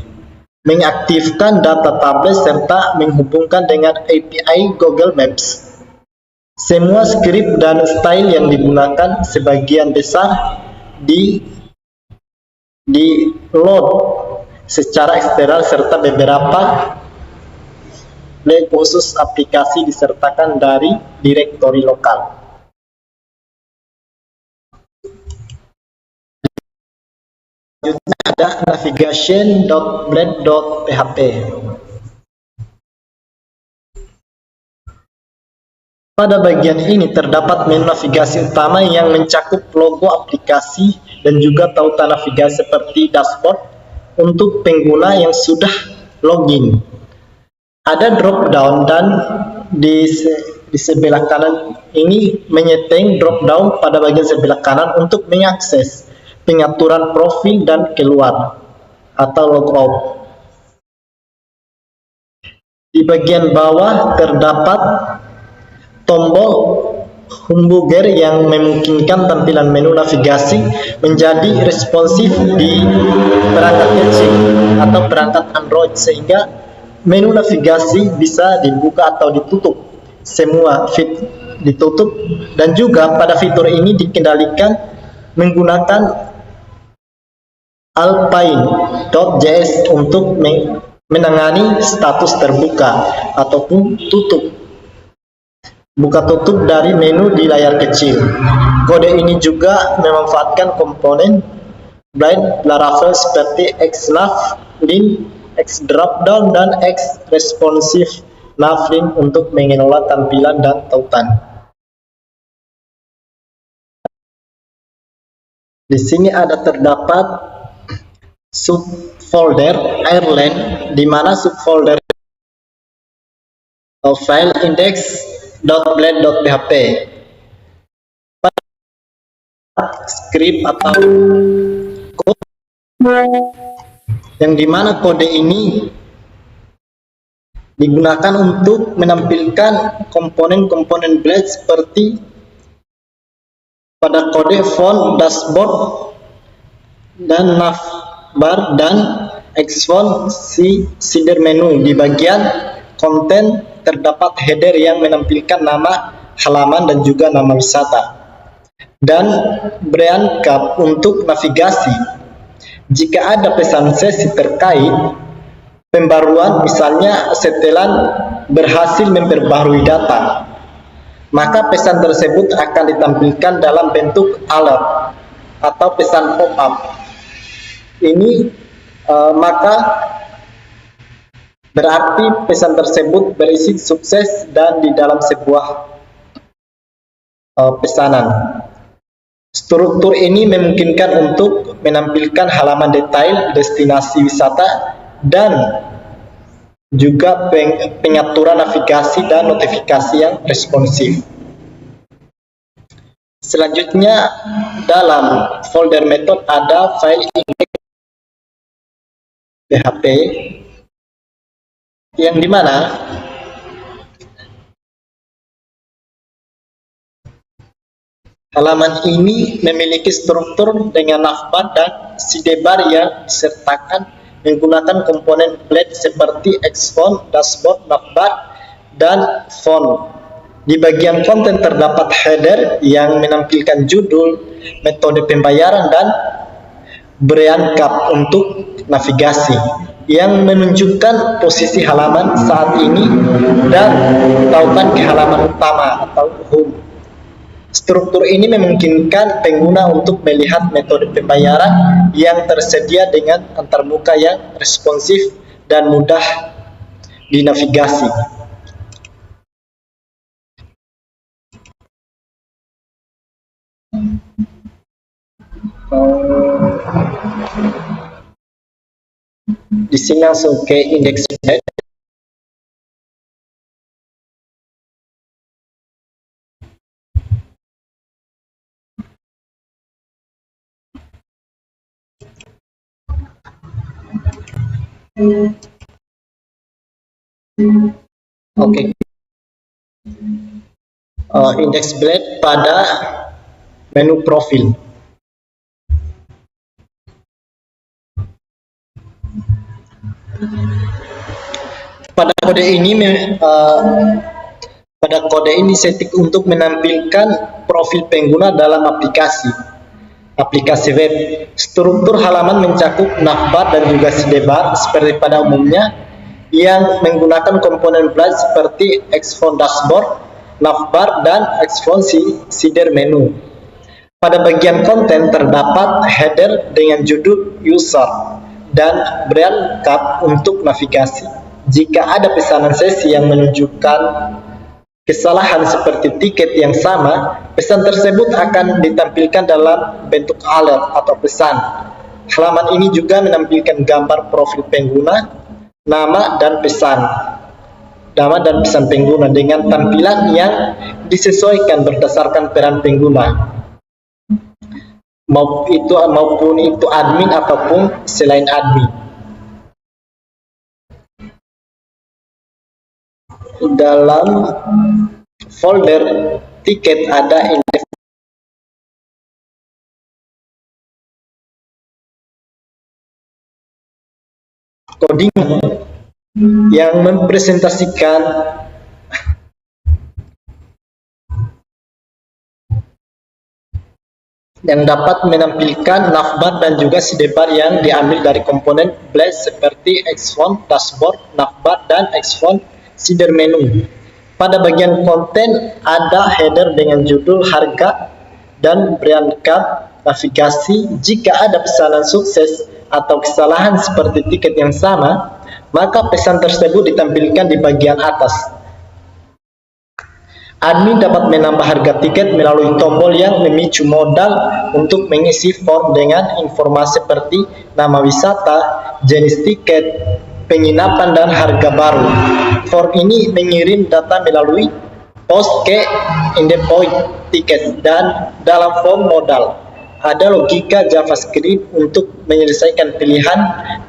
mengaktifkan data tables serta menghubungkan dengan API Google Maps. Semua script dan style yang digunakan sebagian besar di load secara eksternal serta beberapa file khusus aplikasi disertakan dari direktori lokal. Selanjutnya ada navigation.blend.php. Pada bagian ini terdapat menu navigasi utama yang mencakup logo aplikasi dan juga tautan navigasi seperti dashboard untuk pengguna yang sudah login. Ada drop down dan di sebelah kanan ini menyetting drop down pada bagian sebelah kanan untuk mengakses pengaturan profil dan keluar atau logout. Di bagian bawah terdapat tombol hamburger yang memungkinkan tampilan menu navigasi menjadi responsif di perangkat kecil atau perangkat Android sehingga menu navigasi bisa dibuka atau ditutup. Semua ditutup, dan juga pada fitur ini dikendalikan menggunakan Alpine.js untuk menangani status terbuka ataupun buka tutup dari menu di layar kecil. Kode ini juga memanfaatkan komponen blind Laravel seperti Xnav, Link, Xdropdown, dan Xresponsive Navlink untuk mengelola tampilan dan tautan. Di sini ada terdapat subfolder Ireland, di mana subfolder file index.blade.php, script atau kode, yang dimana kode ini digunakan untuk menampilkan komponen-komponen Blade seperti pada kode font, dashboard, dan navbar, dan xfont shader menu. Di bagian konten terdapat header yang menampilkan nama halaman dan juga nama wisata, dan brand cap untuk navigasi. Jika ada pesan sesi terkait pembaruan, misalnya setelan berhasil memperbarui data, maka pesan tersebut akan ditampilkan dalam bentuk alert atau pesan pop-up. Ini maka berarti pesan tersebut berisi sukses dan di dalam sebuah pesanan. Struktur ini memungkinkan untuk menampilkan halaman detail, destinasi wisata, dan juga pengaturan navigasi dan notifikasi yang responsif. Selanjutnya, dalam folder method ada file index.php, yang dimana halaman ini memiliki struktur dengan navbar dan sidebar yang disertakan menggunakan komponen Blade seperti xfont, dashboard, navbar, dan font. Di bagian konten terdapat header yang menampilkan judul, metode pembayaran, dan brand cap untuk navigasi yang menunjukkan posisi halaman saat ini dan tautan ke halaman utama atau home. Struktur ini memungkinkan pengguna untuk melihat metode pembayaran yang tersedia dengan antarmuka yang responsif dan mudah dinavigasi. Di sini langsung ke indeks Blade. Oke. Indeks Blade pada menu profil. Pada kode ini setting untuk menampilkan profil pengguna dalam aplikasi web. Struktur halaman mencakup navbar dan juga sidebar seperti pada umumnya, yang menggunakan komponen Blade seperti xfont dashboard, navbar, dan xfont shader menu. Pada bagian konten terdapat header dengan judul user dan brand cap untuk navigasi. Jika ada pesanan sesi yang menunjukkan kesalahan seperti tiket yang sama, pesan tersebut akan ditampilkan dalam bentuk alert atau pesan. Halaman ini juga menampilkan gambar profil pengguna, nama dan pesan pengguna dengan tampilan yang disesuaikan berdasarkan peran pengguna, maupun itu admin ataupun selain admin. Dalam folder tiket ada indeks coding yang mempresentasikan yang dapat menampilkan navbar dan juga sidebar yang diambil dari komponen Blade seperti xfont dashboard, navbar, dan xfont shader menu. Pada bagian konten ada header dengan judul, harga, dan brand cap navigasi. Jika ada pesanan sukses atau kesalahan seperti tiket yang sama, maka pesan tersebut ditampilkan di bagian atas. Admin dapat menambah harga tiket melalui tombol yang memicu modal untuk mengisi form dengan informasi seperti nama wisata, jenis tiket, penginapan, dan harga baru. Form ini mengirim data melalui pos ke endpoint tiket dan dalam form modal. Ada logika JavaScript untuk menyelesaikan pilihan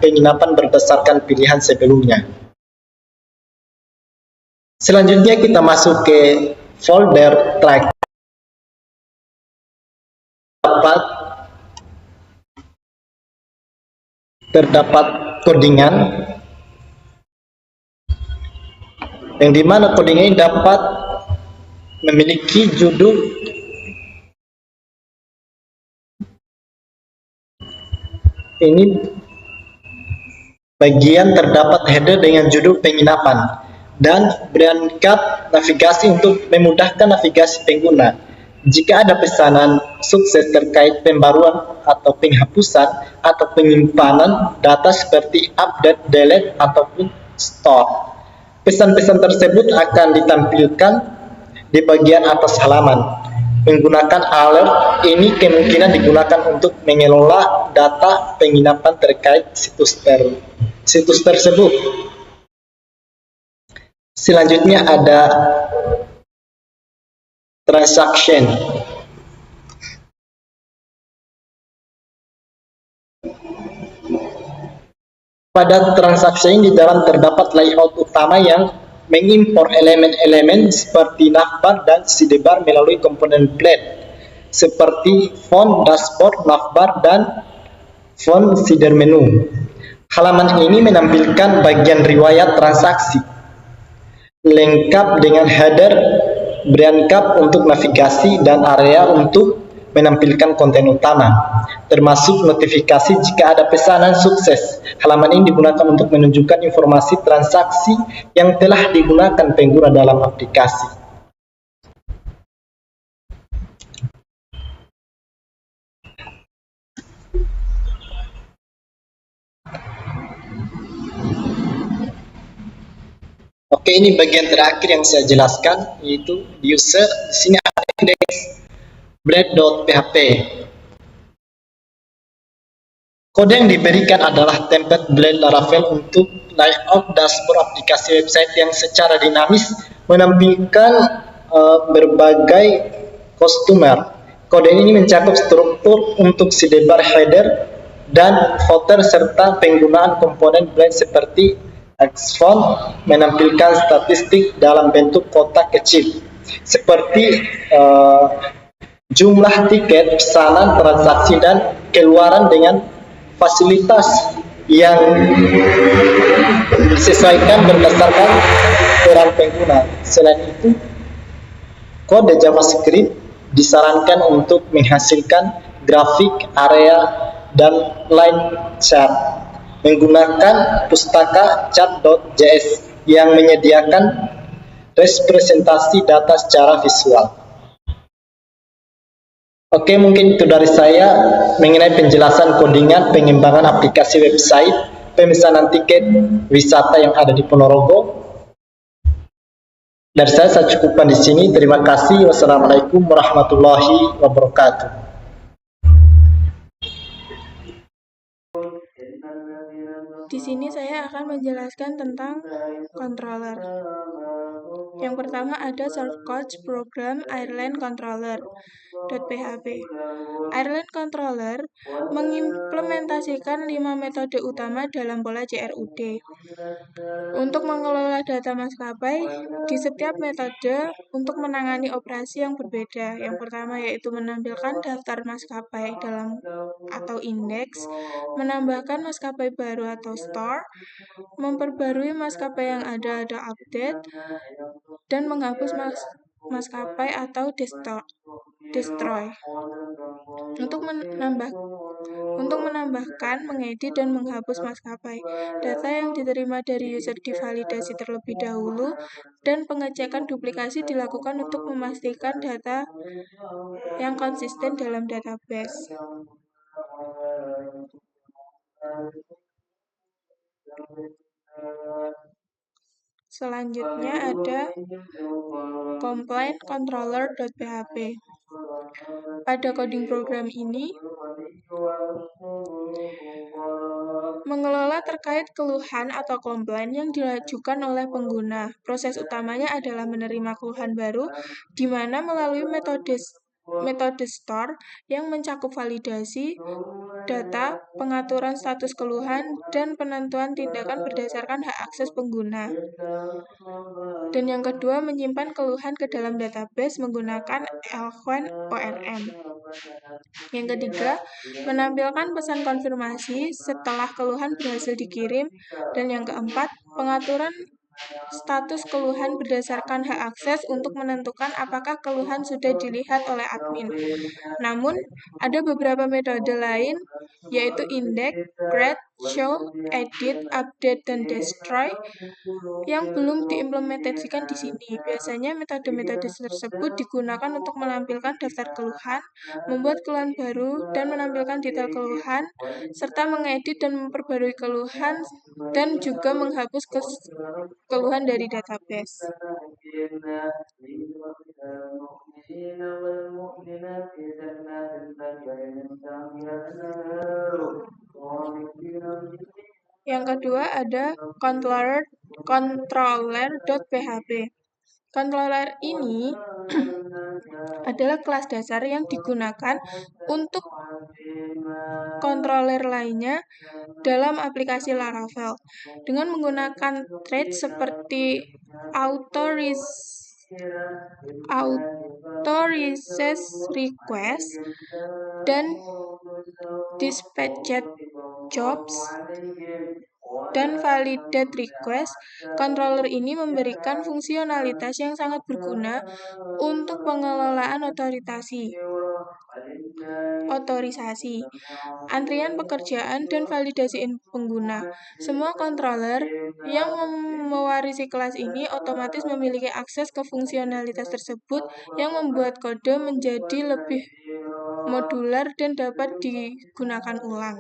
penginapan berdasarkan pilihan sebelumnya. Selanjutnya kita masuk ke folder track. Terdapat codingan yang dimana codingan ini dapat memiliki judul ini bagian terdapat header dengan judul penginapan dan berangkat navigasi untuk memudahkan navigasi pengguna. Jika ada pesanan sukses terkait pembaruan atau penghapusan atau penyimpanan data seperti update, delete, ataupun store, pesan-pesan tersebut akan ditampilkan di bagian atas halaman. Menggunakan alert ini kemungkinan digunakan untuk mengelola data penginapan terkait situs tersebut. Selanjutnya ada transaction. Pada transaksi ini di dalam terdapat layout utama yang mengimpor elemen-elemen seperti navbar dan sidebar melalui komponen blade seperti font, dashboard, navbar, dan font sider menu. Halaman ini menampilkan bagian riwayat transaksi lengkap dengan header, berangkat untuk navigasi, dan area untuk menampilkan konten utama, termasuk notifikasi jika ada pesanan sukses. Halaman ini digunakan untuk menunjukkan informasi transaksi yang telah digunakan pengguna dalam aplikasi. Oke, ini bagian terakhir yang saya jelaskan, yaitu user. Di sini ada index blade.php. Kode yang diberikan adalah template Blade Laravel untuk layout dashboard aplikasi website yang secara dinamis menampilkan berbagai customer. Kode ini mencakup struktur untuk sidebar, header, dan footer serta penggunaan komponen Blade seperti Xfont menampilkan statistik dalam bentuk kotak kecil seperti jumlah tiket, pesanan, transaksi, dan keluaran dengan fasilitas yang disesuaikan berdasarkan peran pengguna. Selain itu, kode JavaScript disarankan untuk menghasilkan grafik, area, dan line chart menggunakan pustaka chart.js yang menyediakan representasi data secara visual. Oke, mungkin itu dari saya mengenai penjelasan codingan pengembangan aplikasi website pemesanan tiket wisata yang ada di Ponorogo. Dari saya cukupkan di sini. Terima kasih. Wassalamualaikum warahmatullahi wabarakatuh. Di sini saya akan menjelaskan tentang controller. Yang pertama ada shortcut program Airline Controller .php. Airline Controller mengimplementasikan 5 metode utama dalam pola CRUD. Untuk mengelola data maskapai, di setiap metode untuk menangani operasi yang berbeda. Yang pertama yaitu menampilkan daftar maskapai dalam atau indeks, menambahkan maskapai baru atau store, memperbarui maskapai yang ada update, dan menghapus maskapai atau destroy. Untuk untuk menambahkan, mengedit, dan menghapus maskapai. Data yang diterima dari user divalidasi terlebih dahulu, dan pengecekan duplikasi dilakukan untuk memastikan data yang konsisten dalam database. Selanjutnya ada complaint controller.php. Pada coding program ini, mengelola terkait keluhan atau komplain yang diajukan oleh pengguna. Proses utamanya adalah menerima keluhan baru, di mana melalui metode store yang mencakup validasi data, pengaturan status keluhan, dan penentuan tindakan berdasarkan hak akses pengguna. Dan yang kedua, menyimpan keluhan ke dalam database menggunakan Eloquent ORM. Yang ketiga, menampilkan pesan konfirmasi setelah keluhan berhasil dikirim. Dan yang keempat, pengaturan status keluhan berdasarkan hak akses untuk menentukan apakah keluhan sudah dilihat oleh admin. Namun, ada beberapa metode lain, yaitu index, create, show, edit, update, dan destroy, yang belum diimplementasikan di sini. Biasanya metode-metode tersebut digunakan untuk menampilkan daftar keluhan, membuat keluhan baru, dan menampilkan detail keluhan, serta mengedit dan memperbarui keluhan, dan juga menghapus keluhan dari database. Yang kedua ada controller.php. Controller ini adalah kelas dasar yang digunakan untuk controller lainnya dalam aplikasi Laravel. Dengan menggunakan thread seperti authorize request dan dispatched jobs dan validate request, controller ini memberikan fungsionalitas yang sangat berguna untuk pengelolaan otorisasi, antrian pekerjaan, dan validasi pengguna. Semua controller yang mewarisi kelas ini otomatis memiliki akses ke fungsionalitas tersebut yang membuat kode menjadi lebih modular dan dapat digunakan ulang.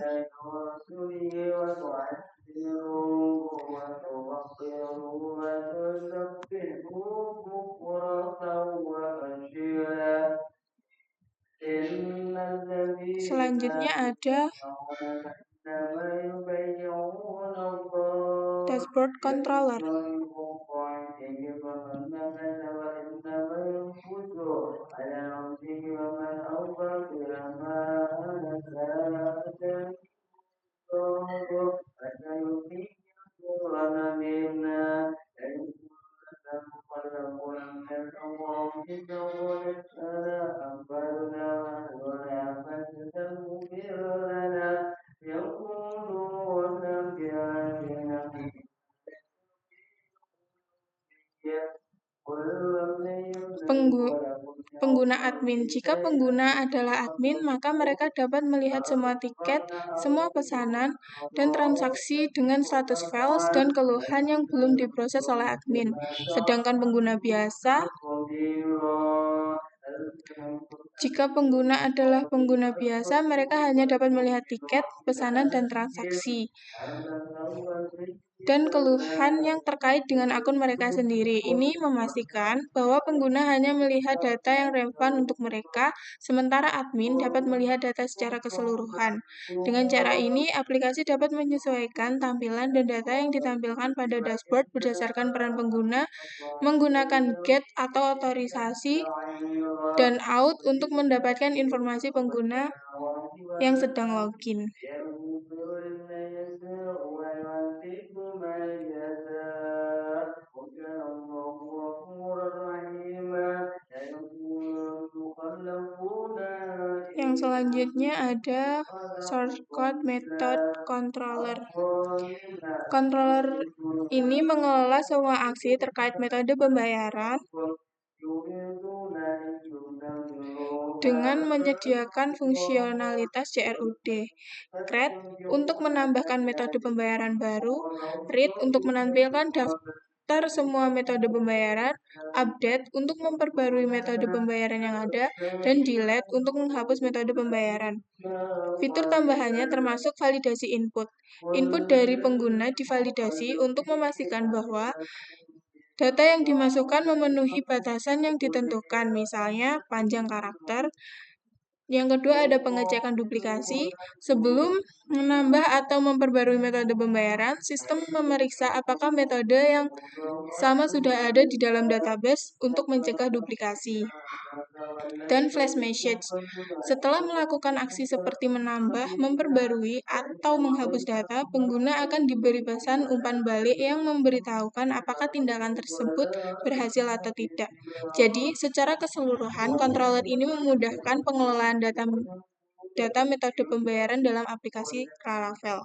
Selanjutnya ada dashboard controller. Pengguna admin. Jika pengguna adalah admin, maka mereka dapat melihat semua tiket, semua pesanan, dan transaksi dengan status files dan keluhan yang belum diproses oleh admin. Sedangkan pengguna biasa, jika pengguna adalah pengguna biasa, mereka hanya dapat melihat tiket, pesanan, dan transaksi, dan keluhan yang terkait dengan akun mereka sendiri. Ini memastikan bahwa pengguna hanya melihat data yang relevan untuk mereka, sementara admin dapat melihat data secara keseluruhan. Dengan cara ini, aplikasi dapat menyesuaikan tampilan dan data yang ditampilkan pada dashboard berdasarkan peran pengguna, menggunakan get atau otorisasi dan out untuk mendapatkan informasi pengguna yang sedang login. Yang selanjutnya ada shortcode method controller. Controller ini mengelola semua aksi terkait metode pembayaran dengan menyediakan fungsionalitas CRUD, CRED untuk menambahkan metode pembayaran baru, READ untuk menampilkan daftar semua metode pembayaran, update untuk memperbarui metode pembayaran yang ada, dan delete untuk menghapus metode pembayaran. Fitur tambahannya termasuk validasi input. Input dari pengguna divalidasi untuk memastikan bahwa data yang dimasukkan memenuhi batasan yang ditentukan, misalnya panjang karakter. Yang kedua ada pengecekan duplikasi. Sebelum menambah atau memperbarui metode pembayaran, sistem memeriksa apakah metode yang sama sudah ada di dalam database untuk mencegah duplikasi. Dan flash message. Setelah melakukan aksi seperti menambah, memperbarui, atau menghapus data, pengguna akan diberi pesan umpan balik yang memberitahukan apakah tindakan tersebut berhasil atau tidak. Jadi, secara keseluruhan, controller ini memudahkan pengelolaan data metode pembayaran dalam aplikasi Laravel.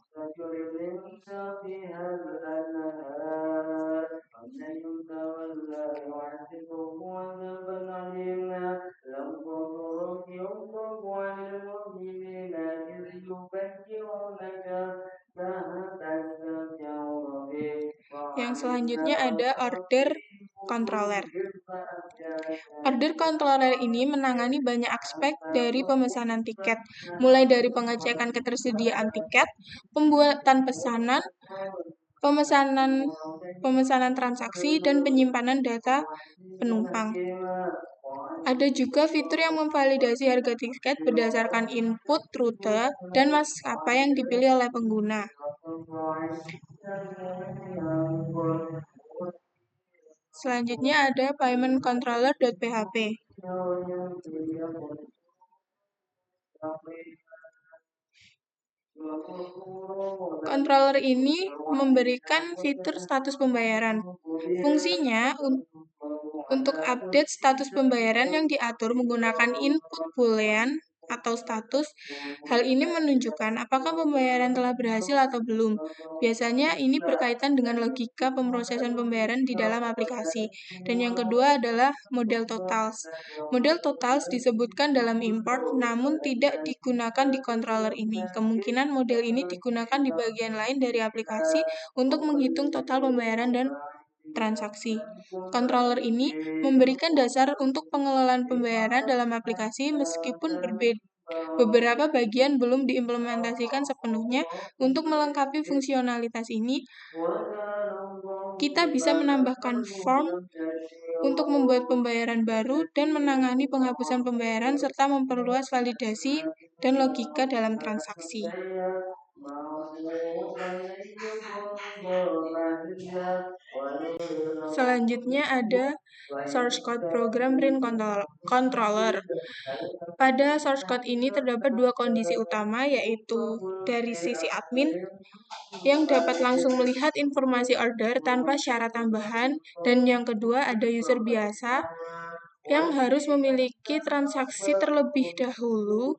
Yang selanjutnya ada order controller. Order controller ini menangani banyak aspek dari pemesanan tiket, mulai dari pengecekan ketersediaan tiket, pembuatan pesanan, pemesanan transaksi, dan penyimpanan data penumpang. Ada juga fitur yang memvalidasi harga tiket berdasarkan input rute dan maskapai yang dipilih oleh pengguna. Selanjutnya ada payment controller.php. Controller ini memberikan fitur status pembayaran. Fungsinya untuk update status pembayaran yang diatur menggunakan input boolean atau status. Hal ini menunjukkan apakah pembayaran telah berhasil atau belum. Biasanya ini berkaitan dengan logika pemrosesan pembayaran di dalam aplikasi. Dan yang kedua adalah model totals. Model totals disebutkan dalam import namun tidak digunakan di controller ini. Kemungkinan model ini digunakan di bagian lain dari aplikasi untuk menghitung total pembayaran dan transaksi. Controller ini memberikan dasar untuk pengelolaan pembayaran dalam aplikasi meskipun beberapa bagian belum diimplementasikan sepenuhnya. Untuk melengkapi fungsionalitas ini, kita bisa menambahkan form untuk membuat pembayaran baru dan menangani penghapusan pembayaran serta memperluas validasi dan logika dalam transaksi. Selanjutnya ada source code program Run Controller. Pada source code ini terdapat dua kondisi utama, yaitu dari sisi admin yang dapat langsung melihat informasi order tanpa syarat tambahan, dan yang kedua ada user biasa yang harus memiliki transaksi terlebih dahulu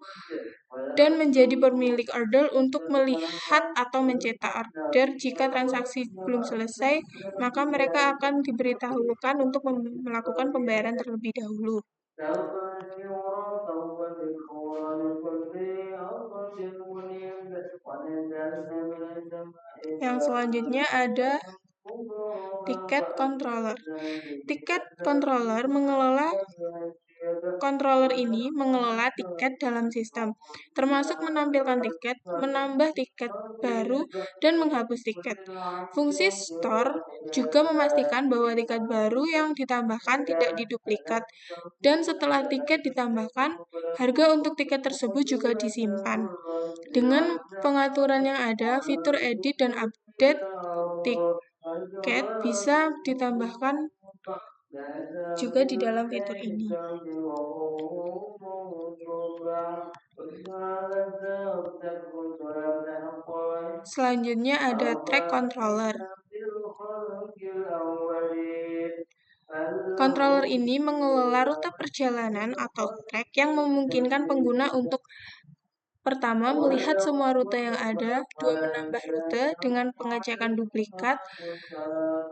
dan menjadi pemilik order untuk melihat atau mencetak order. Jika transaksi belum selesai, maka mereka akan diberitahukan untuk melakukan pembayaran terlebih dahulu. Yang selanjutnya ada ticket controller. Ticket controller ini mengelola tiket dalam sistem, termasuk menampilkan tiket, menambah tiket baru, dan menghapus tiket. Fungsi store juga memastikan bahwa tiket baru yang ditambahkan tidak diduplikat, dan setelah tiket ditambahkan, harga untuk tiket tersebut juga disimpan. Dengan pengaturan yang ada, fitur edit dan update tiket bisa ditambahkan juga di dalam fitur ini. Selanjutnya ada track controller. Controller ini mengelola rute perjalanan atau track yang memungkinkan pengguna untuk Pertama, melihat semua rute yang ada. 2, menambah rute dengan pengecekan duplikat.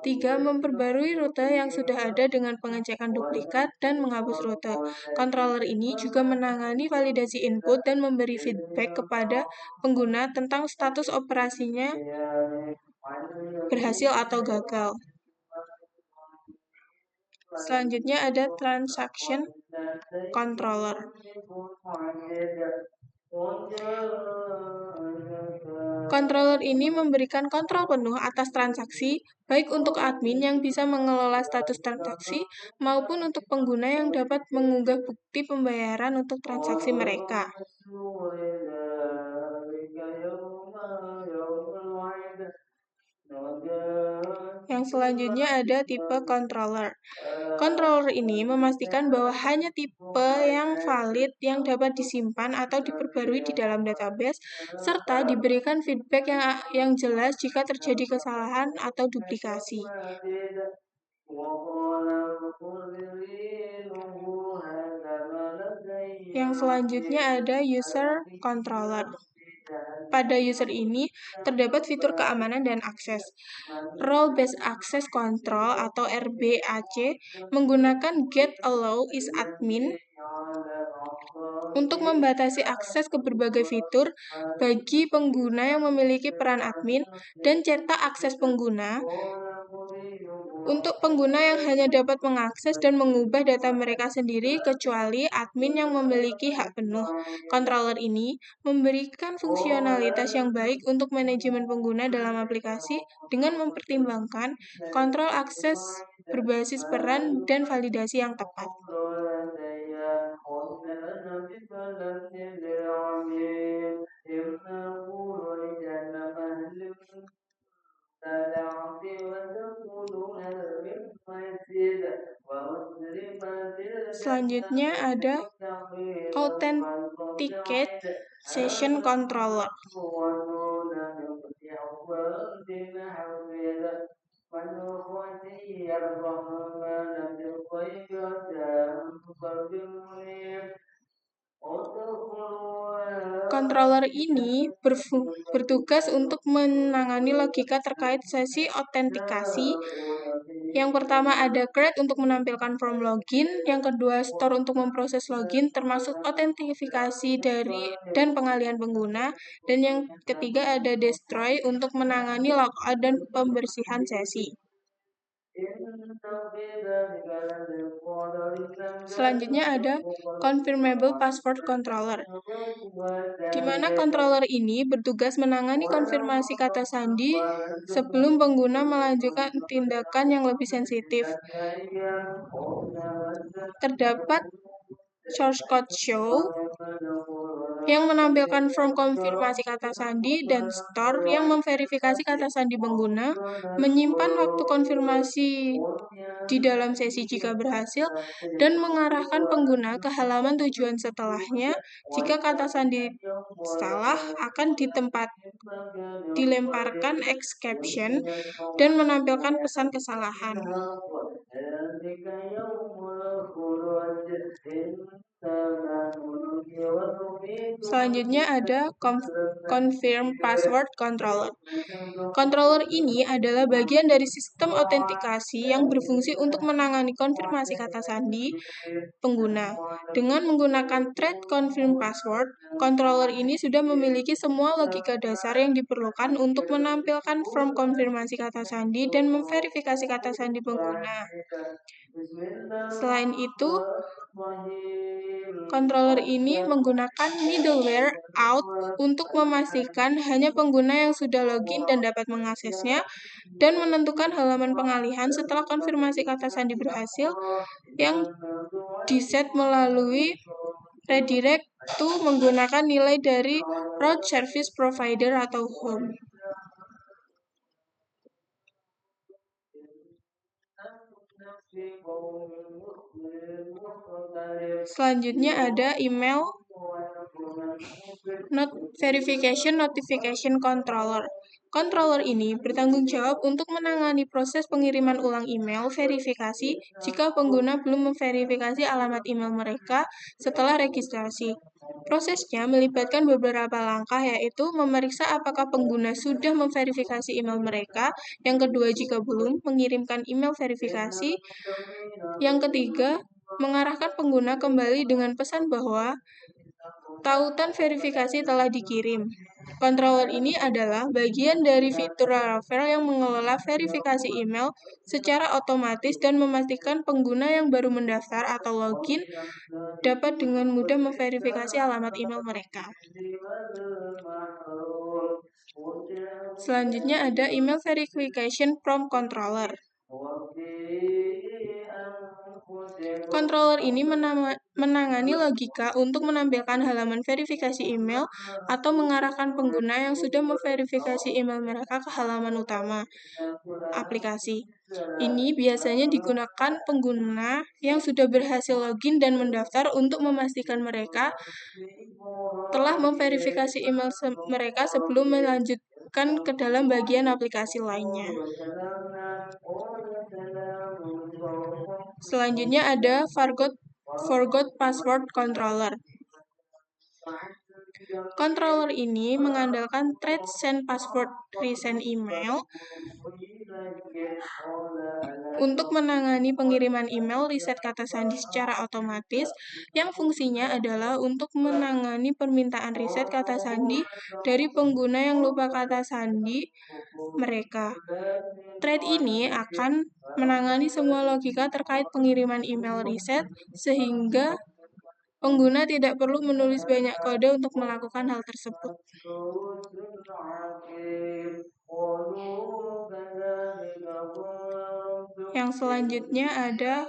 3, memperbarui rute yang sudah ada dengan pengecekan duplikat dan menghapus rute. Controller ini juga menangani validasi input dan memberi feedback kepada pengguna tentang status operasinya berhasil atau gagal. Selanjutnya ada transaction controller. Controller ini memberikan kontrol penuh atas transaksi, baik untuk admin yang bisa mengelola status transaksi, maupun untuk pengguna yang dapat mengunggah bukti pembayaran untuk transaksi mereka. Yang selanjutnya ada tipe controller. Controller ini memastikan bahwa hanya tipe yang valid yang dapat disimpan atau diperbarui di dalam database, serta diberikan feedback yang jelas jika terjadi kesalahan atau duplikasi. Yang selanjutnya ada user controller. Pada user ini, terdapat fitur keamanan dan akses. Role Based Access Control atau RBAC menggunakan get allow is admin untuk membatasi akses ke berbagai fitur bagi pengguna yang memiliki peran admin dan cetak akses pengguna untuk pengguna yang hanya dapat mengakses dan mengubah data mereka sendiri kecuali admin yang memiliki hak penuh. Controller ini memberikan fungsionalitas yang baik untuk manajemen pengguna dalam aplikasi dengan mempertimbangkan kontrol akses berbasis peran dan validasi yang tepat. Selanjutnya ada Authenticate Session Controller. Controller ini bertugas untuk menangani logika terkait sesi autentikasi. Yang pertama ada create untuk menampilkan form login, yang kedua store untuk memproses login termasuk autentifikasi dan pengalihan pengguna, dan yang ketiga ada destroy untuk menangani logout dan pembersihan sesi. Selanjutnya ada Confirmable Password Controller, di mana controller ini bertugas menangani konfirmasi kata sandi sebelum pengguna melanjutkan tindakan yang lebih sensitif. Terdapat source code show yang menampilkan form konfirmasi kata sandi dan store yang memverifikasi kata sandi pengguna, menyimpan waktu konfirmasi di dalam sesi jika berhasil, dan mengarahkan pengguna ke halaman tujuan setelahnya. Jika kata sandi salah, akan dilemparkan exception dan menampilkan pesan kesalahan. Selanjutnya ada Confirm Password Controller. Controller ini adalah bagian dari sistem autentikasi yang berfungsi untuk menangani konfirmasi kata sandi pengguna. Dengan menggunakan thread confirm password, controller ini sudah memiliki semua logika dasar yang diperlukan untuk menampilkan form konfirmasi kata sandi dan memverifikasi kata sandi pengguna. Selain itu, controller ini menggunakan middleware out untuk memastikan hanya pengguna yang sudah login dan dapat mengaksesnya, dan menentukan halaman pengalihan setelah konfirmasi kata sandi berhasil yang diset melalui redirect to menggunakan nilai dari route service provider atau home. Selanjutnya ada email verification notification controller. Controller ini bertanggung jawab untuk menangani proses pengiriman ulang email verifikasi jika pengguna belum memverifikasi alamat email mereka setelah registrasi. Prosesnya melibatkan beberapa langkah, yaitu memeriksa apakah pengguna sudah memverifikasi email mereka, yang kedua jika belum, mengirimkan email verifikasi, yang ketiga, mengarahkan pengguna kembali dengan pesan bahwa tautan verifikasi telah dikirim. Controller ini adalah bagian dari fitur Laravel yang mengelola verifikasi email secara otomatis dan memastikan pengguna yang baru mendaftar atau login dapat dengan mudah memverifikasi alamat email mereka. Selanjutnya ada email verification from controller. Controller ini menangani logika untuk menampilkan halaman verifikasi email atau mengarahkan pengguna yang sudah memverifikasi email mereka ke halaman utama aplikasi. Ini biasanya digunakan pengguna yang sudah berhasil login dan mendaftar untuk memastikan mereka telah memverifikasi email mereka sebelum melanjutkan ke dalam bagian aplikasi lainnya. Selanjutnya ada forgot password controller. Controller ini mengandalkan thread send password resend email untuk menangani pengiriman email reset kata sandi secara otomatis, yang fungsinya adalah untuk menangani permintaan reset kata sandi dari pengguna yang lupa kata sandi mereka. Thread ini akan menangani semua logika terkait pengiriman email reset, sehingga pengguna tidak perlu menulis banyak kode untuk melakukan hal tersebut. Yang selanjutnya ada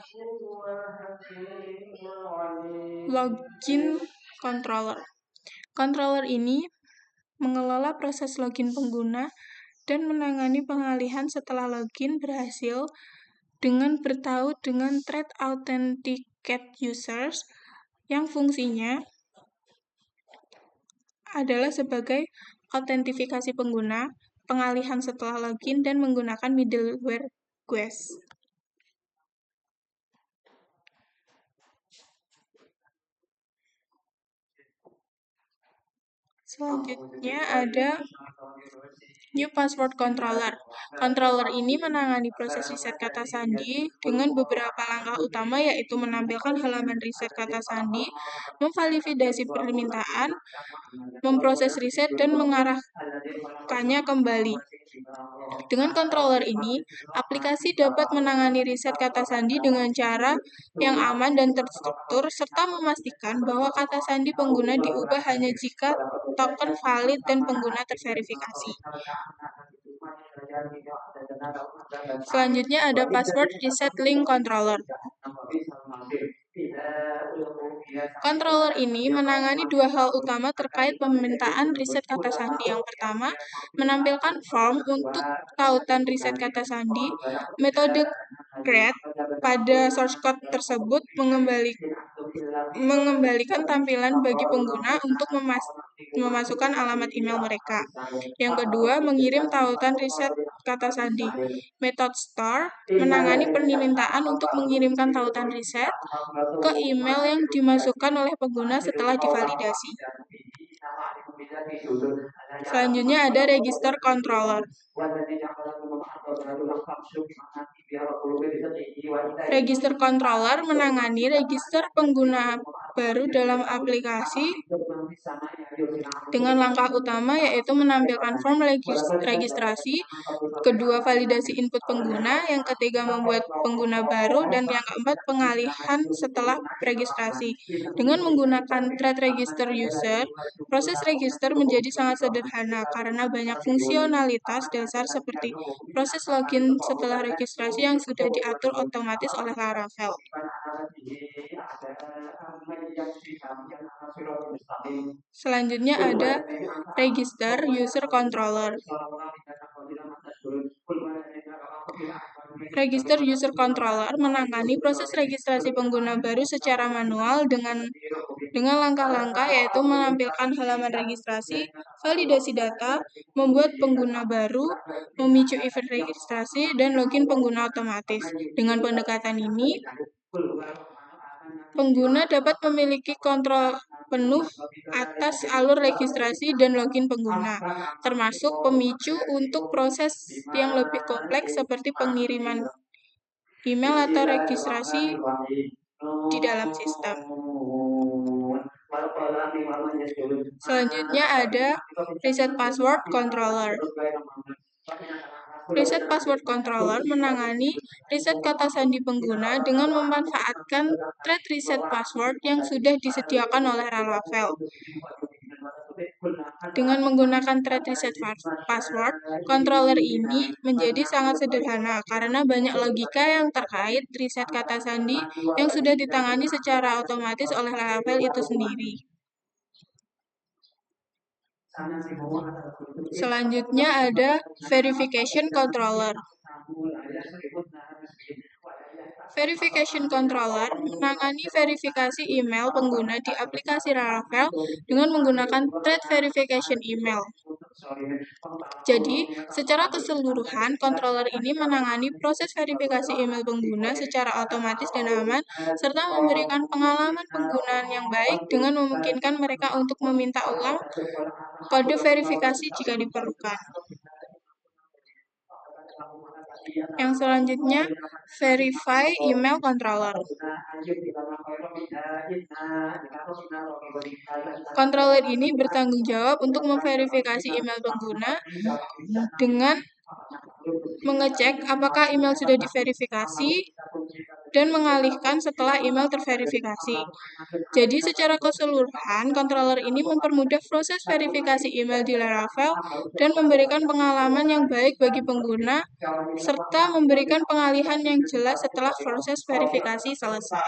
login controller. Controller ini mengelola proses login pengguna dan menangani pengalihan setelah login berhasil dengan bertaut dengan thread authenticate users, yang fungsinya adalah sebagai autentifikasi pengguna, pengalihan setelah login, dan menggunakan middleware GUIS. Selanjutnya ada New Password Controller. Controller ini menangani proses reset kata sandi dengan beberapa langkah utama, yaitu menampilkan halaman reset kata sandi, memvalidasi permintaan, memproses reset, dan mengarahkannya kembali. Dengan controller ini, aplikasi dapat menangani reset kata sandi dengan cara yang aman dan terstruktur, serta memastikan bahwa kata sandi pengguna diubah hanya jika token valid dan pengguna terverifikasi. Selanjutnya ada Password Reset Link Controller. Controller ini menangani dua hal utama terkait permintaan reset kata sandi. Yang pertama, menampilkan form untuk tautan reset kata sandi. Metode create pada source code tersebut mengembalikan tampilan bagi pengguna untuk memasukkan alamat email mereka. Yang kedua, mengirim tautan reset kata sandi. Method store menangani permintaan untuk mengirimkan tautan reset ke email yang dimasukkan oleh pengguna setelah divalidasi. Selanjutnya ada Register Controller. Register Controller menangani register pengguna baru dalam aplikasi dengan langkah utama, yaitu menampilkan form registrasi, kedua validasi input pengguna, yang ketiga membuat pengguna baru, dan yang keempat pengalihan setelah registrasi. Dengan menggunakan thread register user, proses register menjadi sangat sederhana karena banyak fungsionalitas dasar seperti proses login setelah registrasi yang sudah diatur otomatis oleh Laravel. Selanjutnya ada Register User Controller. Register User Controller menangani proses registrasi pengguna baru secara manual dengan langkah-langkah, yaitu menampilkan halaman registrasi, validasi data, membuat pengguna baru, memicu event registrasi, dan login pengguna otomatis. Dengan pendekatan ini, pengguna dapat memiliki kontrol penuh atas alur registrasi dan login pengguna, termasuk pemicu untuk proses yang lebih kompleks seperti pengiriman email atau registrasi di dalam sistem. Selanjutnya ada Reset Password Controller. Reset Password Controller menangani riset kata sandi pengguna dengan memanfaatkan thread reset password yang sudah disediakan oleh Laravel. Dengan menggunakan thread reset password, controller ini menjadi sangat sederhana karena banyak logika yang terkait riset kata sandi yang sudah ditangani secara otomatis oleh Laravel itu sendiri. Selanjutnya ada Verification Controller. Verification Controller menangani verifikasi email pengguna di aplikasi Laravel dengan menggunakan thread verification email. Jadi, secara keseluruhan, controller ini menangani proses verifikasi email pengguna secara otomatis dan aman, serta memberikan pengalaman penggunaan yang baik dengan memungkinkan mereka untuk meminta ulang kode verifikasi jika diperlukan. Yang selanjutnya, Verify Email Controller. Controller ini bertanggung jawab untuk memverifikasi email pengguna dengan mengecek apakah email sudah diverifikasi dan mengalihkan setelah email terverifikasi. Jadi secara keseluruhan, controller ini mempermudah proses verifikasi email di Laravel dan memberikan pengalaman yang baik bagi pengguna, serta memberikan pengalihan yang jelas setelah proses verifikasi selesai.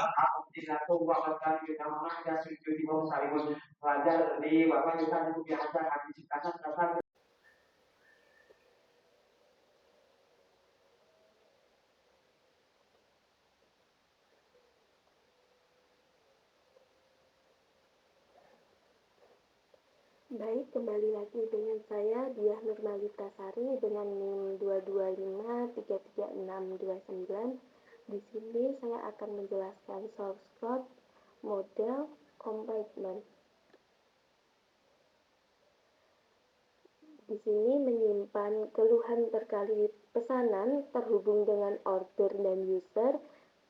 Baik, kembali lagi dengan saya, Diah Nurmalita Sari, dengan NIM 225333629. Di sini saya akan menjelaskan source code model commitment. Di sini menyimpan keluhan terkait pesanan terhubung dengan order dan user,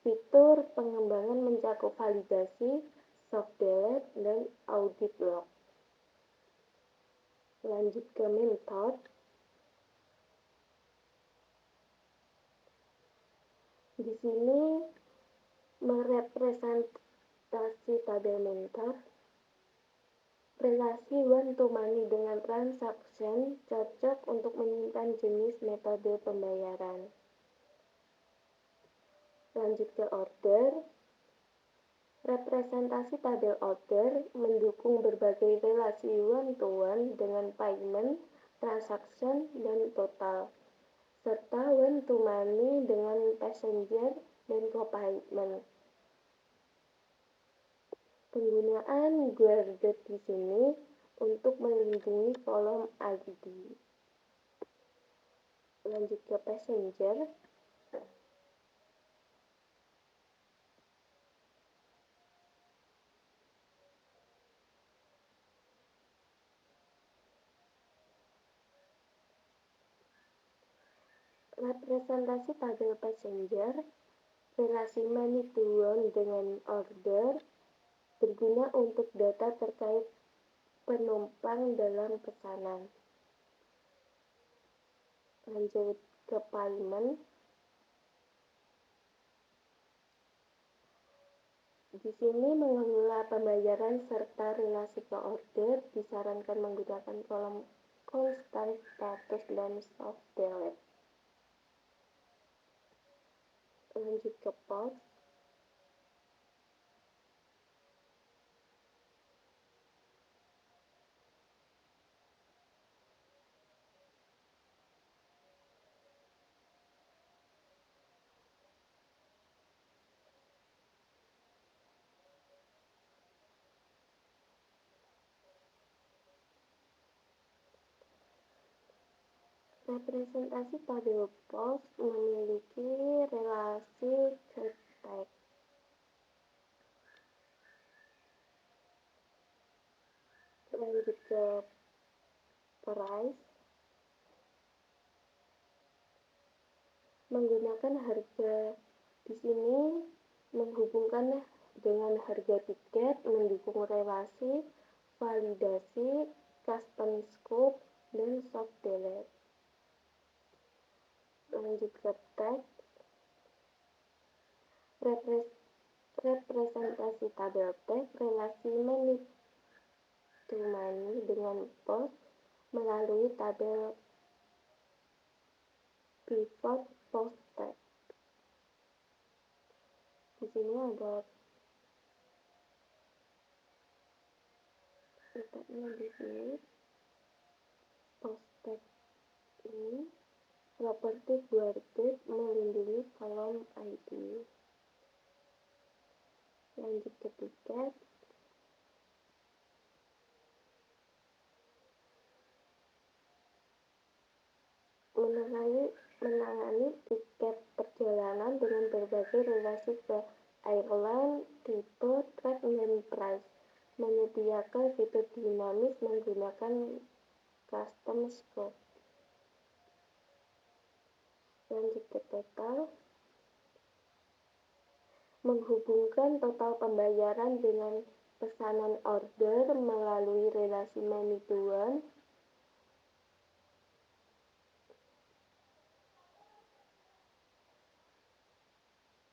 fitur pengembangan mencakup validasi, soft delete, dan audit log. Lanjut ke method. Di sini merepresentasi tabel mentor. Relasi one-to-many dengan transaction cocok untuk menyimpan jenis metode pembayaran. Lanjut ke order. Representasi tabel order mendukung berbagai relasi one-to-one dengan payment, transaction, dan total, serta one-to-many dengan passenger dan co-payment. Penggunaan guarded di sini untuk melindungi kolom ID. Lanjut ke passenger. Representasi tabel passenger, relasi money to one dengan order, berguna untuk data terkait penumpang dalam pesanan. Lanjut ke payment. Di sini mengelola pembayaran serta relasi ke order, disarankan menggunakan kolom constant status dan soft delete. Lanjut ke POS. Representasi tabel POS memiliki relasi ke tag. Lanjut ke price. Menggunakan harga di sini menghubungkan dengan harga tiket, mendukung relasi, validasi, custom scope, dan soft delete. Lanjut ke tag. Representasi tabel tag relasi money to money dengan post melalui tabel pivot post tag. Di sini ada letaknya di sini. Post tag ini properti guarded melindungi kolom ID. Lanjut ke tiket. Menangani tiket perjalanan dengan berbagai relasi ke airline, tipe, track, dan price. Menyediakan fitur dinamis menggunakan custom scope. Lanjut ke total. Menghubungkan total pembayaran dengan pesanan order melalui relasi many to one.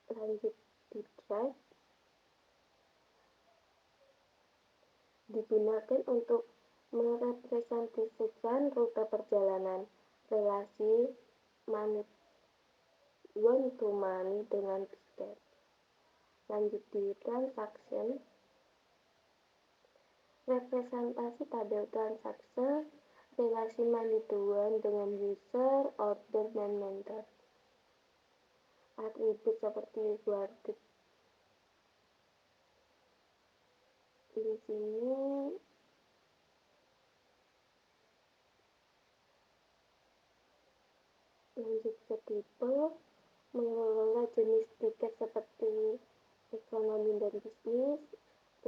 Lanjut di track. Digunakan untuk merepresentasikan rute perjalanan, relasi money one to money dengan tiket. Lanjut di transaction. Representasi tabel transaksi, relasi money to one dengan user, order, dan mentor. Atribut seperti guarded. Di sini lanjut ke tipe. Mengelola jenis tiket seperti ekonomi dan bisnis.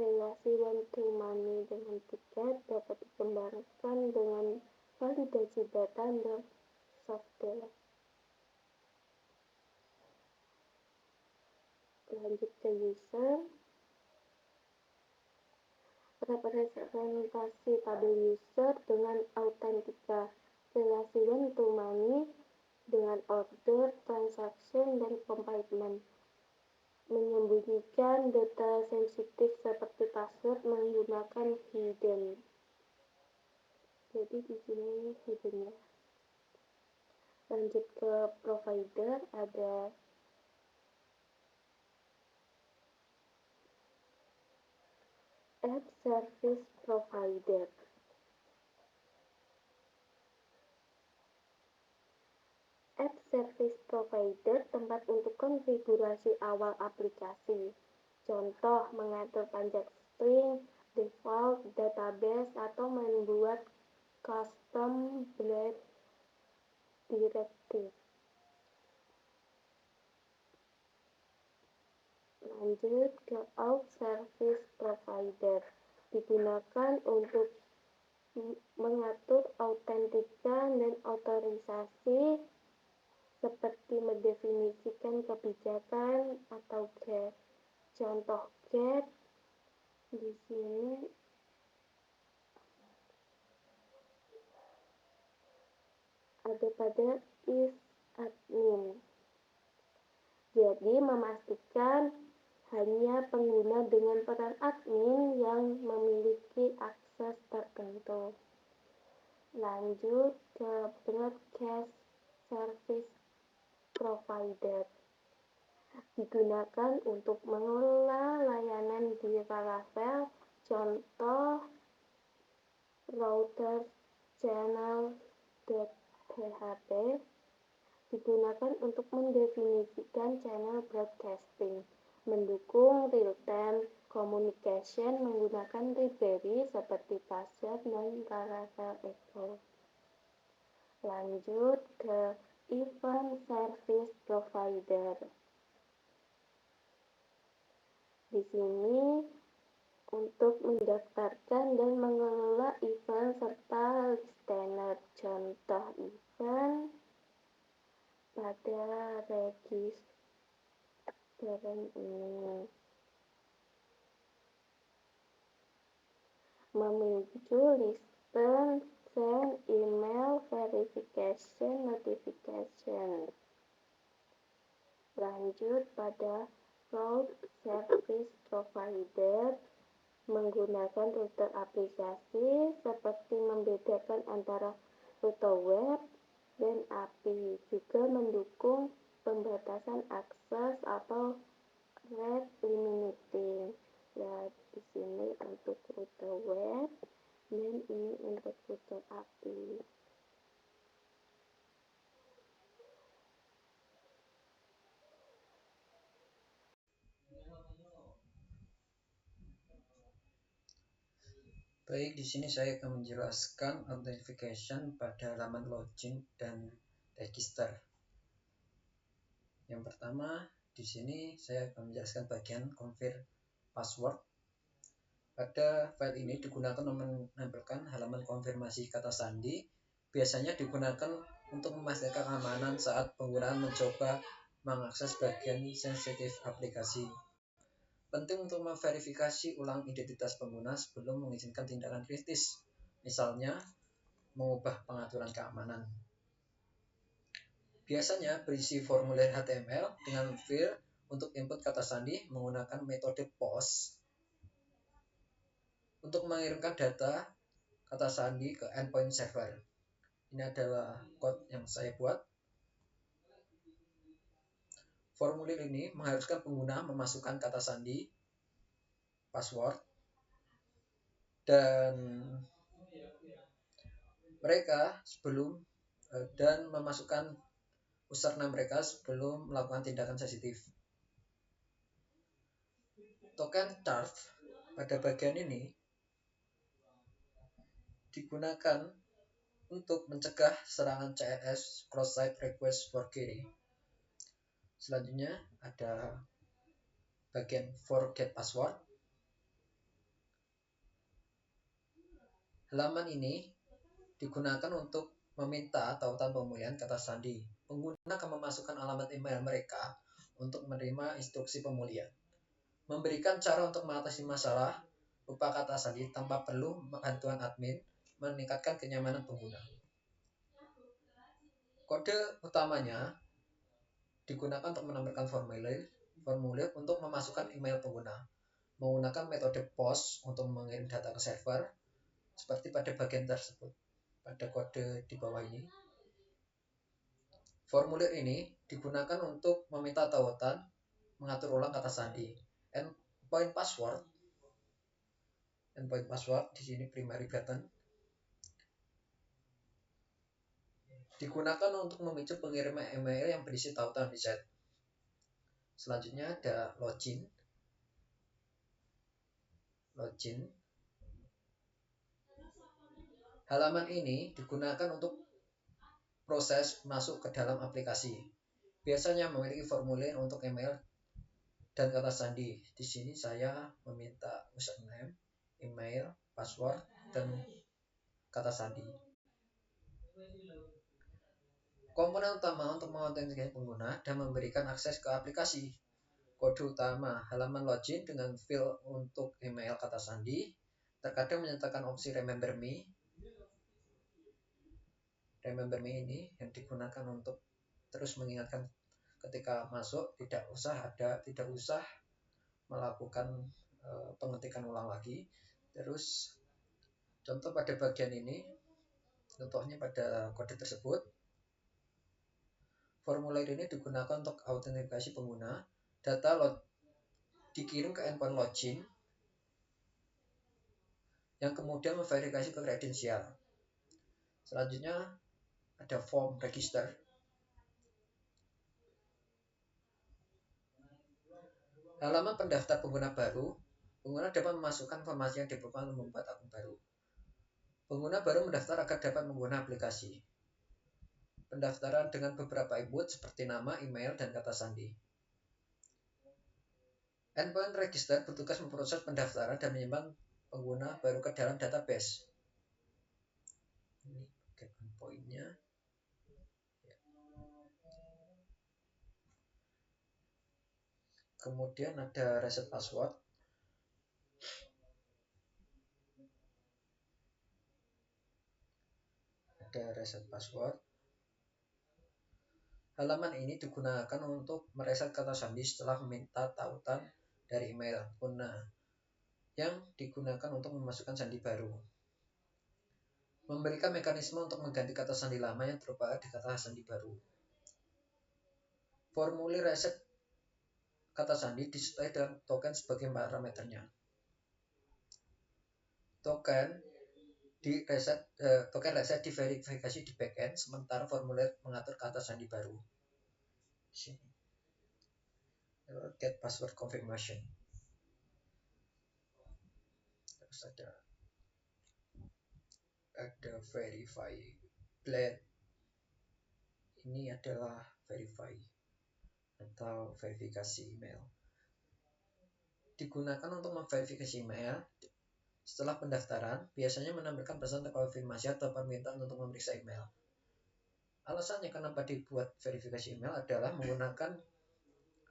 Relasi one to money dengan tiket dapat dikembangkan dengan validasi data dan software. Lanjut ke user. Representasi tabel user dengan autentika, relasi one to money dengan order, transaction, dan commitment. Menyembunyikan data sensitif seperti password menggunakan hidden. Jadi di sini hidden ya. Lanjut ke provider, ada app service provider. App service provider tempat untuk konfigurasi awal aplikasi. Contoh, mengatur panjang string, default, database, atau membuat custom blade directive. Lanjut ke auth service provider. Digunakan untuk mengatur autentika dan otorisasi seperti mendefinisikan kebijakan atau get. Contoh get di sini ada pada is admin. Jadi memastikan hanya pengguna dengan peran admin yang memiliki akses tertentu. Lanjut ke broadcast service provider. Digunakan untuk mengelola layanan di Laravel. Contoh, router channel.php digunakan untuk mendefinisikan channel broadcasting. Mendukung real-time communication menggunakan library seperti Password dan Laravel Echo. Lanjut ke event service provider. Di sini untuk mendaftarkan dan mengelola event serta listener. Contoh event pada registrasi ini memicu listen, send email verification notification. Lanjut pada cloud service provider menggunakan rute aplikasi seperti membedakan antara rute web dan API, juga mendukung pembatasan akses atau rate limiting. Ya, di sini untuk rute web dan ini untuk rute API. Baik, di sini saya akan menjelaskan authentication pada halaman login dan register. Yang pertama, di sini saya akan menjelaskan bagian confirm password. Pada file ini digunakan menampilkan halaman konfirmasi kata sandi. Biasanya digunakan untuk memastikan keamanan saat penggunaan mencoba mengakses bagian sensitif aplikasi. Penting untuk memverifikasi ulang identitas pengguna sebelum mengizinkan tindakan kritis, misalnya mengubah pengaturan keamanan. Biasanya berisi formulir HTML dengan field untuk input kata sandi menggunakan metode POST untuk mengirimkan data kata sandi ke endpoint server. Ini adalah code yang saya buat. Formulir ini mengharuskan pengguna memasukkan kata sandi, password, dan mereka dan memasukkan username mereka sebelum melakukan tindakan sensitif. Token chart pada bagian ini digunakan untuk mencegah serangan CSS cross-site request for query. Selanjutnya ada bagian forget password. Halaman ini digunakan untuk meminta tautan pemulihan kata sandi. Pengguna akan memasukkan alamat email mereka untuk menerima instruksi pemulihan. Memberikan cara untuk mengatasi masalah lupa kata sandi tanpa perlu bantuan admin, meningkatkan kenyamanan pengguna. Kode utamanya digunakan untuk menampilkan formulir untuk memasukkan email pengguna, menggunakan metode POST untuk mengirim data ke server, seperti pada bagian tersebut, pada kode di bawah ini. Formulir ini digunakan untuk meminta tautan, mengatur ulang kata sandi. Endpoint password di sini primary button digunakan untuk memicu pengiriman email yang berisi tautan reset. Selanjutnya ada login. Halaman ini digunakan untuk proses masuk ke dalam aplikasi. Biasanya memiliki formulir untuk email dan kata sandi. Di sini saya meminta username, email, password, dan kata sandi. Komponen utama untuk mengautentikasi pengguna dan memberikan akses ke aplikasi. Kode utama halaman login dengan field untuk email kata sandi. Terkadang menyertakan opsi Remember Me. Remember Me ini yang digunakan untuk terus mengingatkan ketika masuk, tidak usah melakukan pengetikan ulang lagi. Terus contoh pada bagian ini, contohnya pada kode tersebut. Formulir ini digunakan untuk autentikasi pengguna. Data dikirim ke endpoint login yang kemudian memverifikasi ke kredensial. Selanjutnya ada form register. Halaman pendaftar pengguna baru. Pengguna dapat memasukkan informasi yang diperlukan untuk membuat akun baru. Pengguna baru mendaftar agar dapat menggunakan aplikasi. Pendaftaran dengan beberapa input seperti nama, email, dan kata sandi. Endpoint register bertugas memproses pendaftaran dan menyimpan pengguna baru ke dalam database. Ini bagian endpointnya. Kemudian ada reset password. Halaman ini digunakan untuk mereset kata sandi setelah meminta tautan dari email pengguna yang digunakan untuk memasukkan sandi baru. Memberikan mekanisme untuk mengganti kata sandi lama yang terpakai di kata sandi baru. Formulir reset kata sandi disertai dengan token sebagai parameternya. Token reset diverifikasi di backend, sementara formulir mengatur kata sandi baru. Sini. Get password confirmation. Terus ada verify blend. Ini adalah verify atau verifikasi email. Digunakan untuk memverifikasi email setelah pendaftaran, biasanya menampilkan pesan konfirmasi atau permintaan untuk memeriksa email. Alasannya kenapa dibuat verifikasi email adalah menggunakan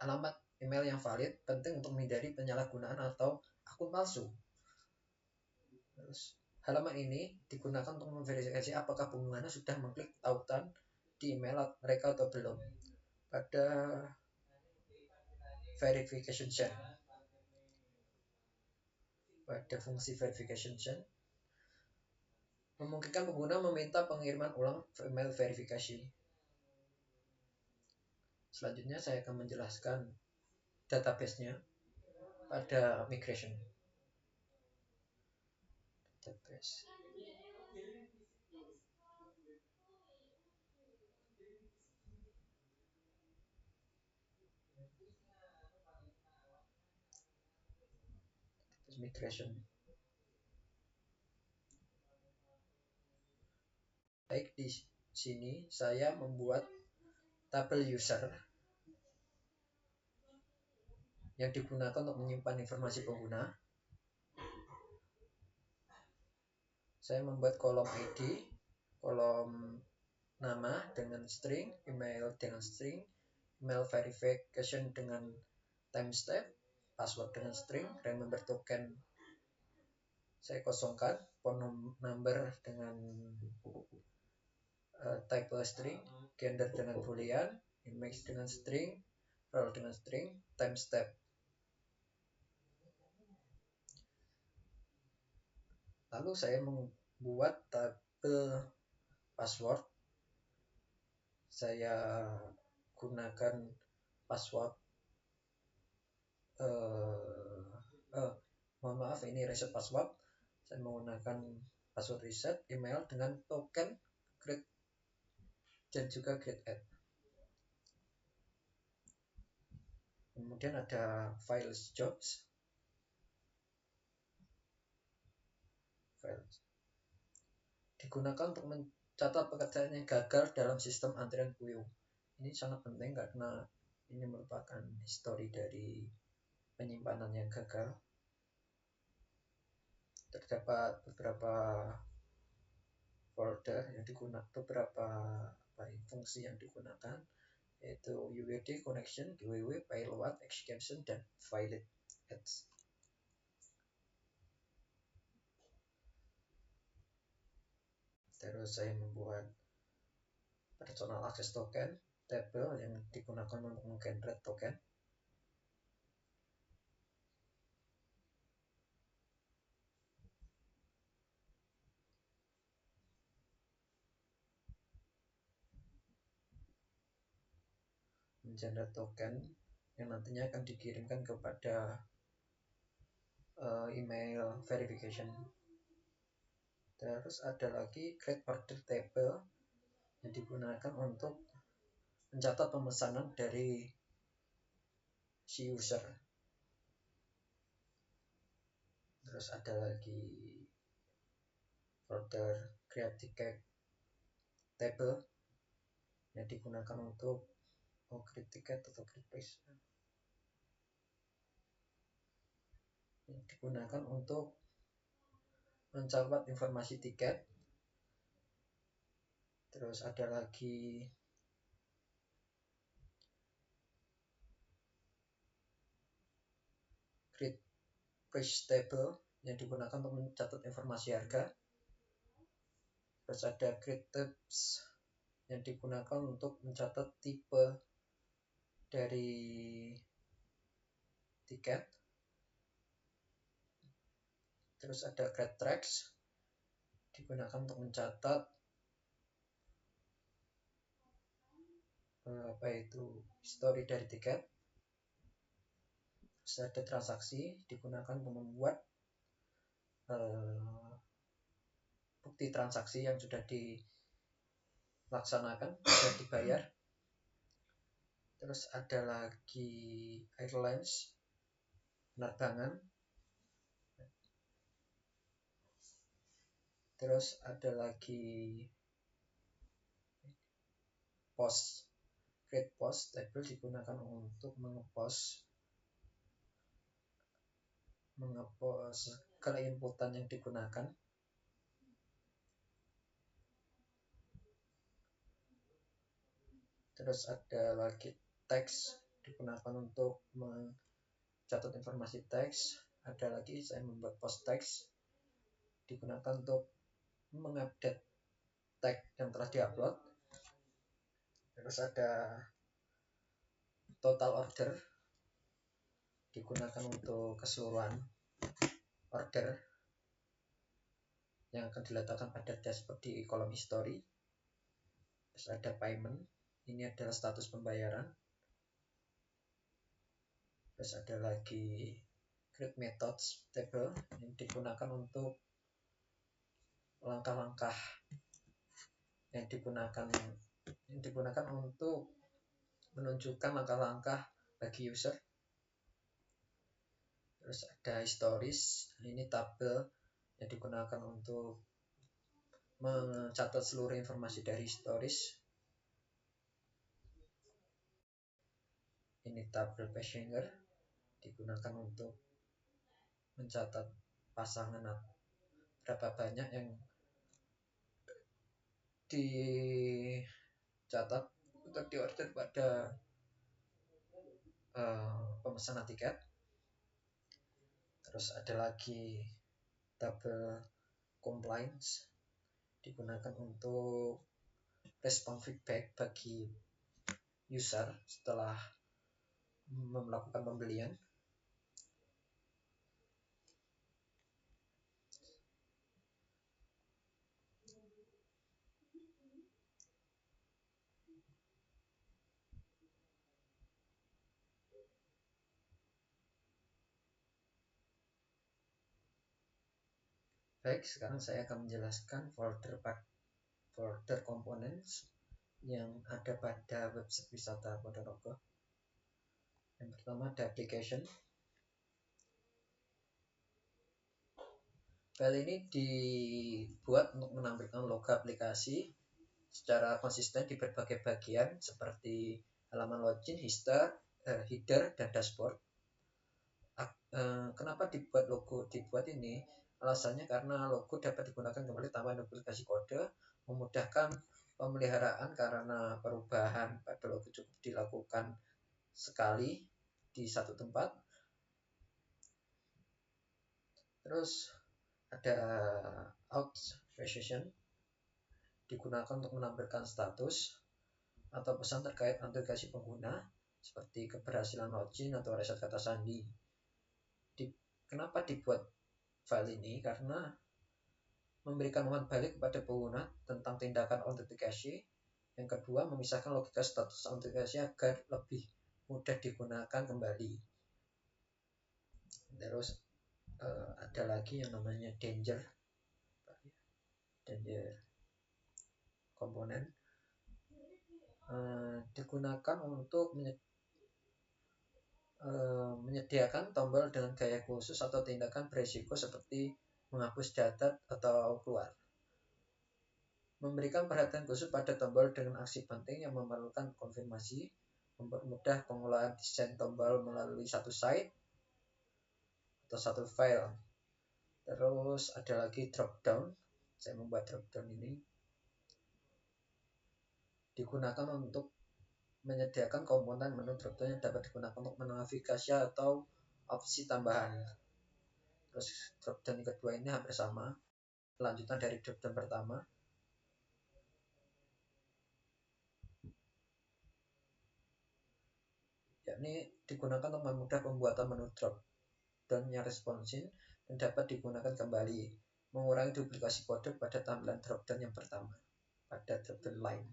alamat email yang valid, penting untuk menghindari penyalahgunaan atau akun palsu. Terus, halaman ini digunakan untuk memverifikasi apakah pengguna sudah mengklik tautan di email mereka atau belum. Pada verification check, pada fungsi verification check, memungkinkan pengguna meminta pengiriman ulang email verifikasi. Selanjutnya saya akan menjelaskan database-nya pada migration. Database. Migration. Baik, di sini saya membuat tabel user yang digunakan untuk menyimpan informasi pengguna. Saya membuat kolom ID, kolom nama dengan string, email dengan string, email verification dengan timestamp, password dengan string, remember token saya kosongkan, phone number dengan type string, gender dengan boolean, image dengan string, role dengan string, timestamp. Lalu saya membuat tabel password. Saya gunakan password mohon maaf, ini reset password. Saya menggunakan password reset email dengan token create dan juga create add. Kemudian ada files jobs. Files digunakan untuk mencatat pekerjaan yang gagal dalam sistem antrian queue. Ini sangat penting karena ini merupakan histori dari penyimpanan yang gagal. Terdapat beberapa folder yang digunakan, beberapa fungsi yang digunakan, yaitu UWD connection, GWW, payload, execution, dan valid ads. Terus saya membuat personal access token, tabel yang digunakan untuk menggenerate token. Mengenerate token yang nantinya akan dikirimkan kepada email verification. Terus ada lagi create order table yang digunakan untuk mencatat pemesanan dari si user. Terus ada lagi folder create ticket table yang digunakan untuk create ticket atau create price. digunakan untuk mencatat informasi tiket. Terus ada lagi grid price table yang digunakan untuk mencatat informasi harga. Terus ada grid tabs yang digunakan untuk mencatat tipe dari tiket. Terus ada grade tracks digunakan untuk mencatat histori dari tiket. Terus ada transaksi digunakan untuk membuat bukti transaksi yang sudah dilaksanakan, sudah dibayar. Terus ada lagi airlines, penerbangan. Terus ada lagi post, create post table digunakan untuk mengepost segala inputan yang digunakan. Terus ada lagi teks digunakan untuk mencatat informasi teks. Ada lagi saya membuat post teks digunakan untuk mengupdate tag yang telah diupload. Terus ada total order digunakan untuk keseluruhan order yang akan diletakkan pada dashboard di kolom history. Terus ada payment, ini adalah status pembayaran. Terus ada lagi create methods table yang digunakan untuk langkah-langkah yang digunakan untuk menunjukkan langkah-langkah bagi user. Terus ada historis, ini tabel yang digunakan untuk mencatat seluruh informasi dari historis. Ini tabel passenger digunakan untuk mencatat pasangan berapa banyak yang dicatat untuk diorder pada pemesanan tiket. Terus ada lagi tabel compliance digunakan untuk respon feedback bagi user setelah melakukan pembelian. Baik, sekarang saya akan menjelaskan folder components yang ada pada website wisata Ponorogo. Yang pertama ada application. File ini dibuat untuk menampilkan logo aplikasi secara konsisten di berbagai bagian seperti halaman login, header, dan dashboard. Kenapa dibuat ini? Alasannya karena logo dapat digunakan kembali tanpa duplikasi kode, memudahkan pemeliharaan karena perubahan pada logo cukup dilakukan sekali di satu tempat. Terus ada authorization digunakan untuk menampilkan status atau pesan terkait aplikasi pengguna seperti keberhasilan login atau reset kata sandi. Kenapa dibuat file ini? Karena memberikan umpan balik kepada pengguna tentang tindakan autentikasi. Yang kedua, memisahkan logika status autentikasi agar lebih mudah digunakan kembali. Terus ada lagi yang namanya danger komponen, digunakan untuk menyediakan tombol dengan gaya khusus atau tindakan beresiko seperti menghapus data atau keluar. Memberikan perhatian khusus pada tombol dengan aksi penting yang memerlukan konfirmasi, mempermudah pengolahan desain tombol melalui satu site, atau satu file. Terus ada lagi drop down. Saya membuat drop down ini digunakan untuk menyediakan komponen menu drop down yang dapat digunakan untuk menavigasi atau opsi tambahan. Terus drop down kedua ini hampir sama, lanjutan dari drop down pertama. Yakni digunakan untuk memudahkan pembuatan menu drop down yang responsive dan dapat digunakan kembali, mengurangi duplikasi kode pada tampilan drop down yang pertama pada drop down lain.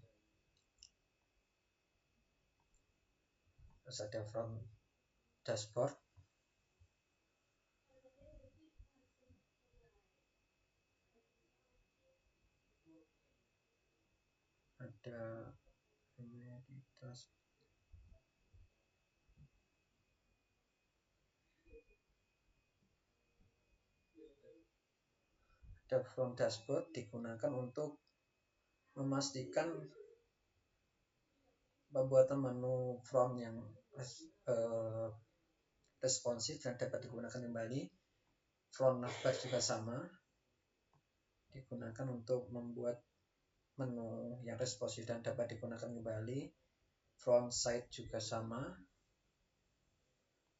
Terus ada from dashboard. Ada from dashboard digunakan untuk memastikan pembuatan menu from yang responsif dan dapat digunakan kembali. From navbar juga sama, digunakan untuk membuat menu yang responsif dan dapat digunakan kembali. From site juga sama.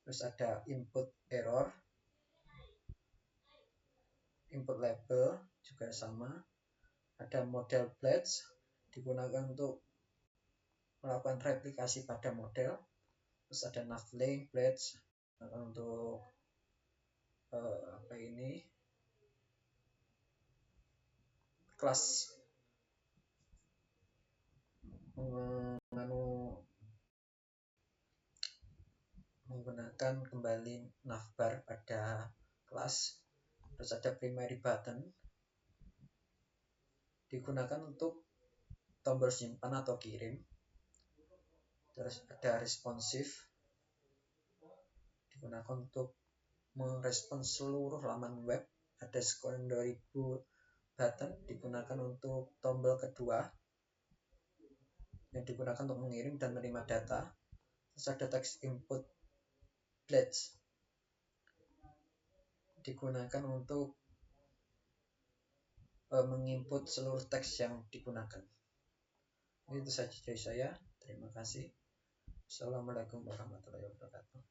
Terus ada input error, input label juga sama. Ada model blades, digunakan untuk melakukan replikasi pada model. Terus ada navlink blades untuk kelas menggunakan kembali navbar pada kelas. Terus ada primary button, digunakan untuk tombol simpan atau kirim. Terus ada responsive, digunakan untuk merespons seluruh laman web. Ada scan 2000 button, digunakan untuk tombol kedua yang digunakan untuk mengirim dan menerima data. Terus ada text input blades, digunakan untuk menginput seluruh teks yang digunakan. Itu saja dari saya. Terima kasih. Assalamualaikum warahmatullahi wabarakatuh.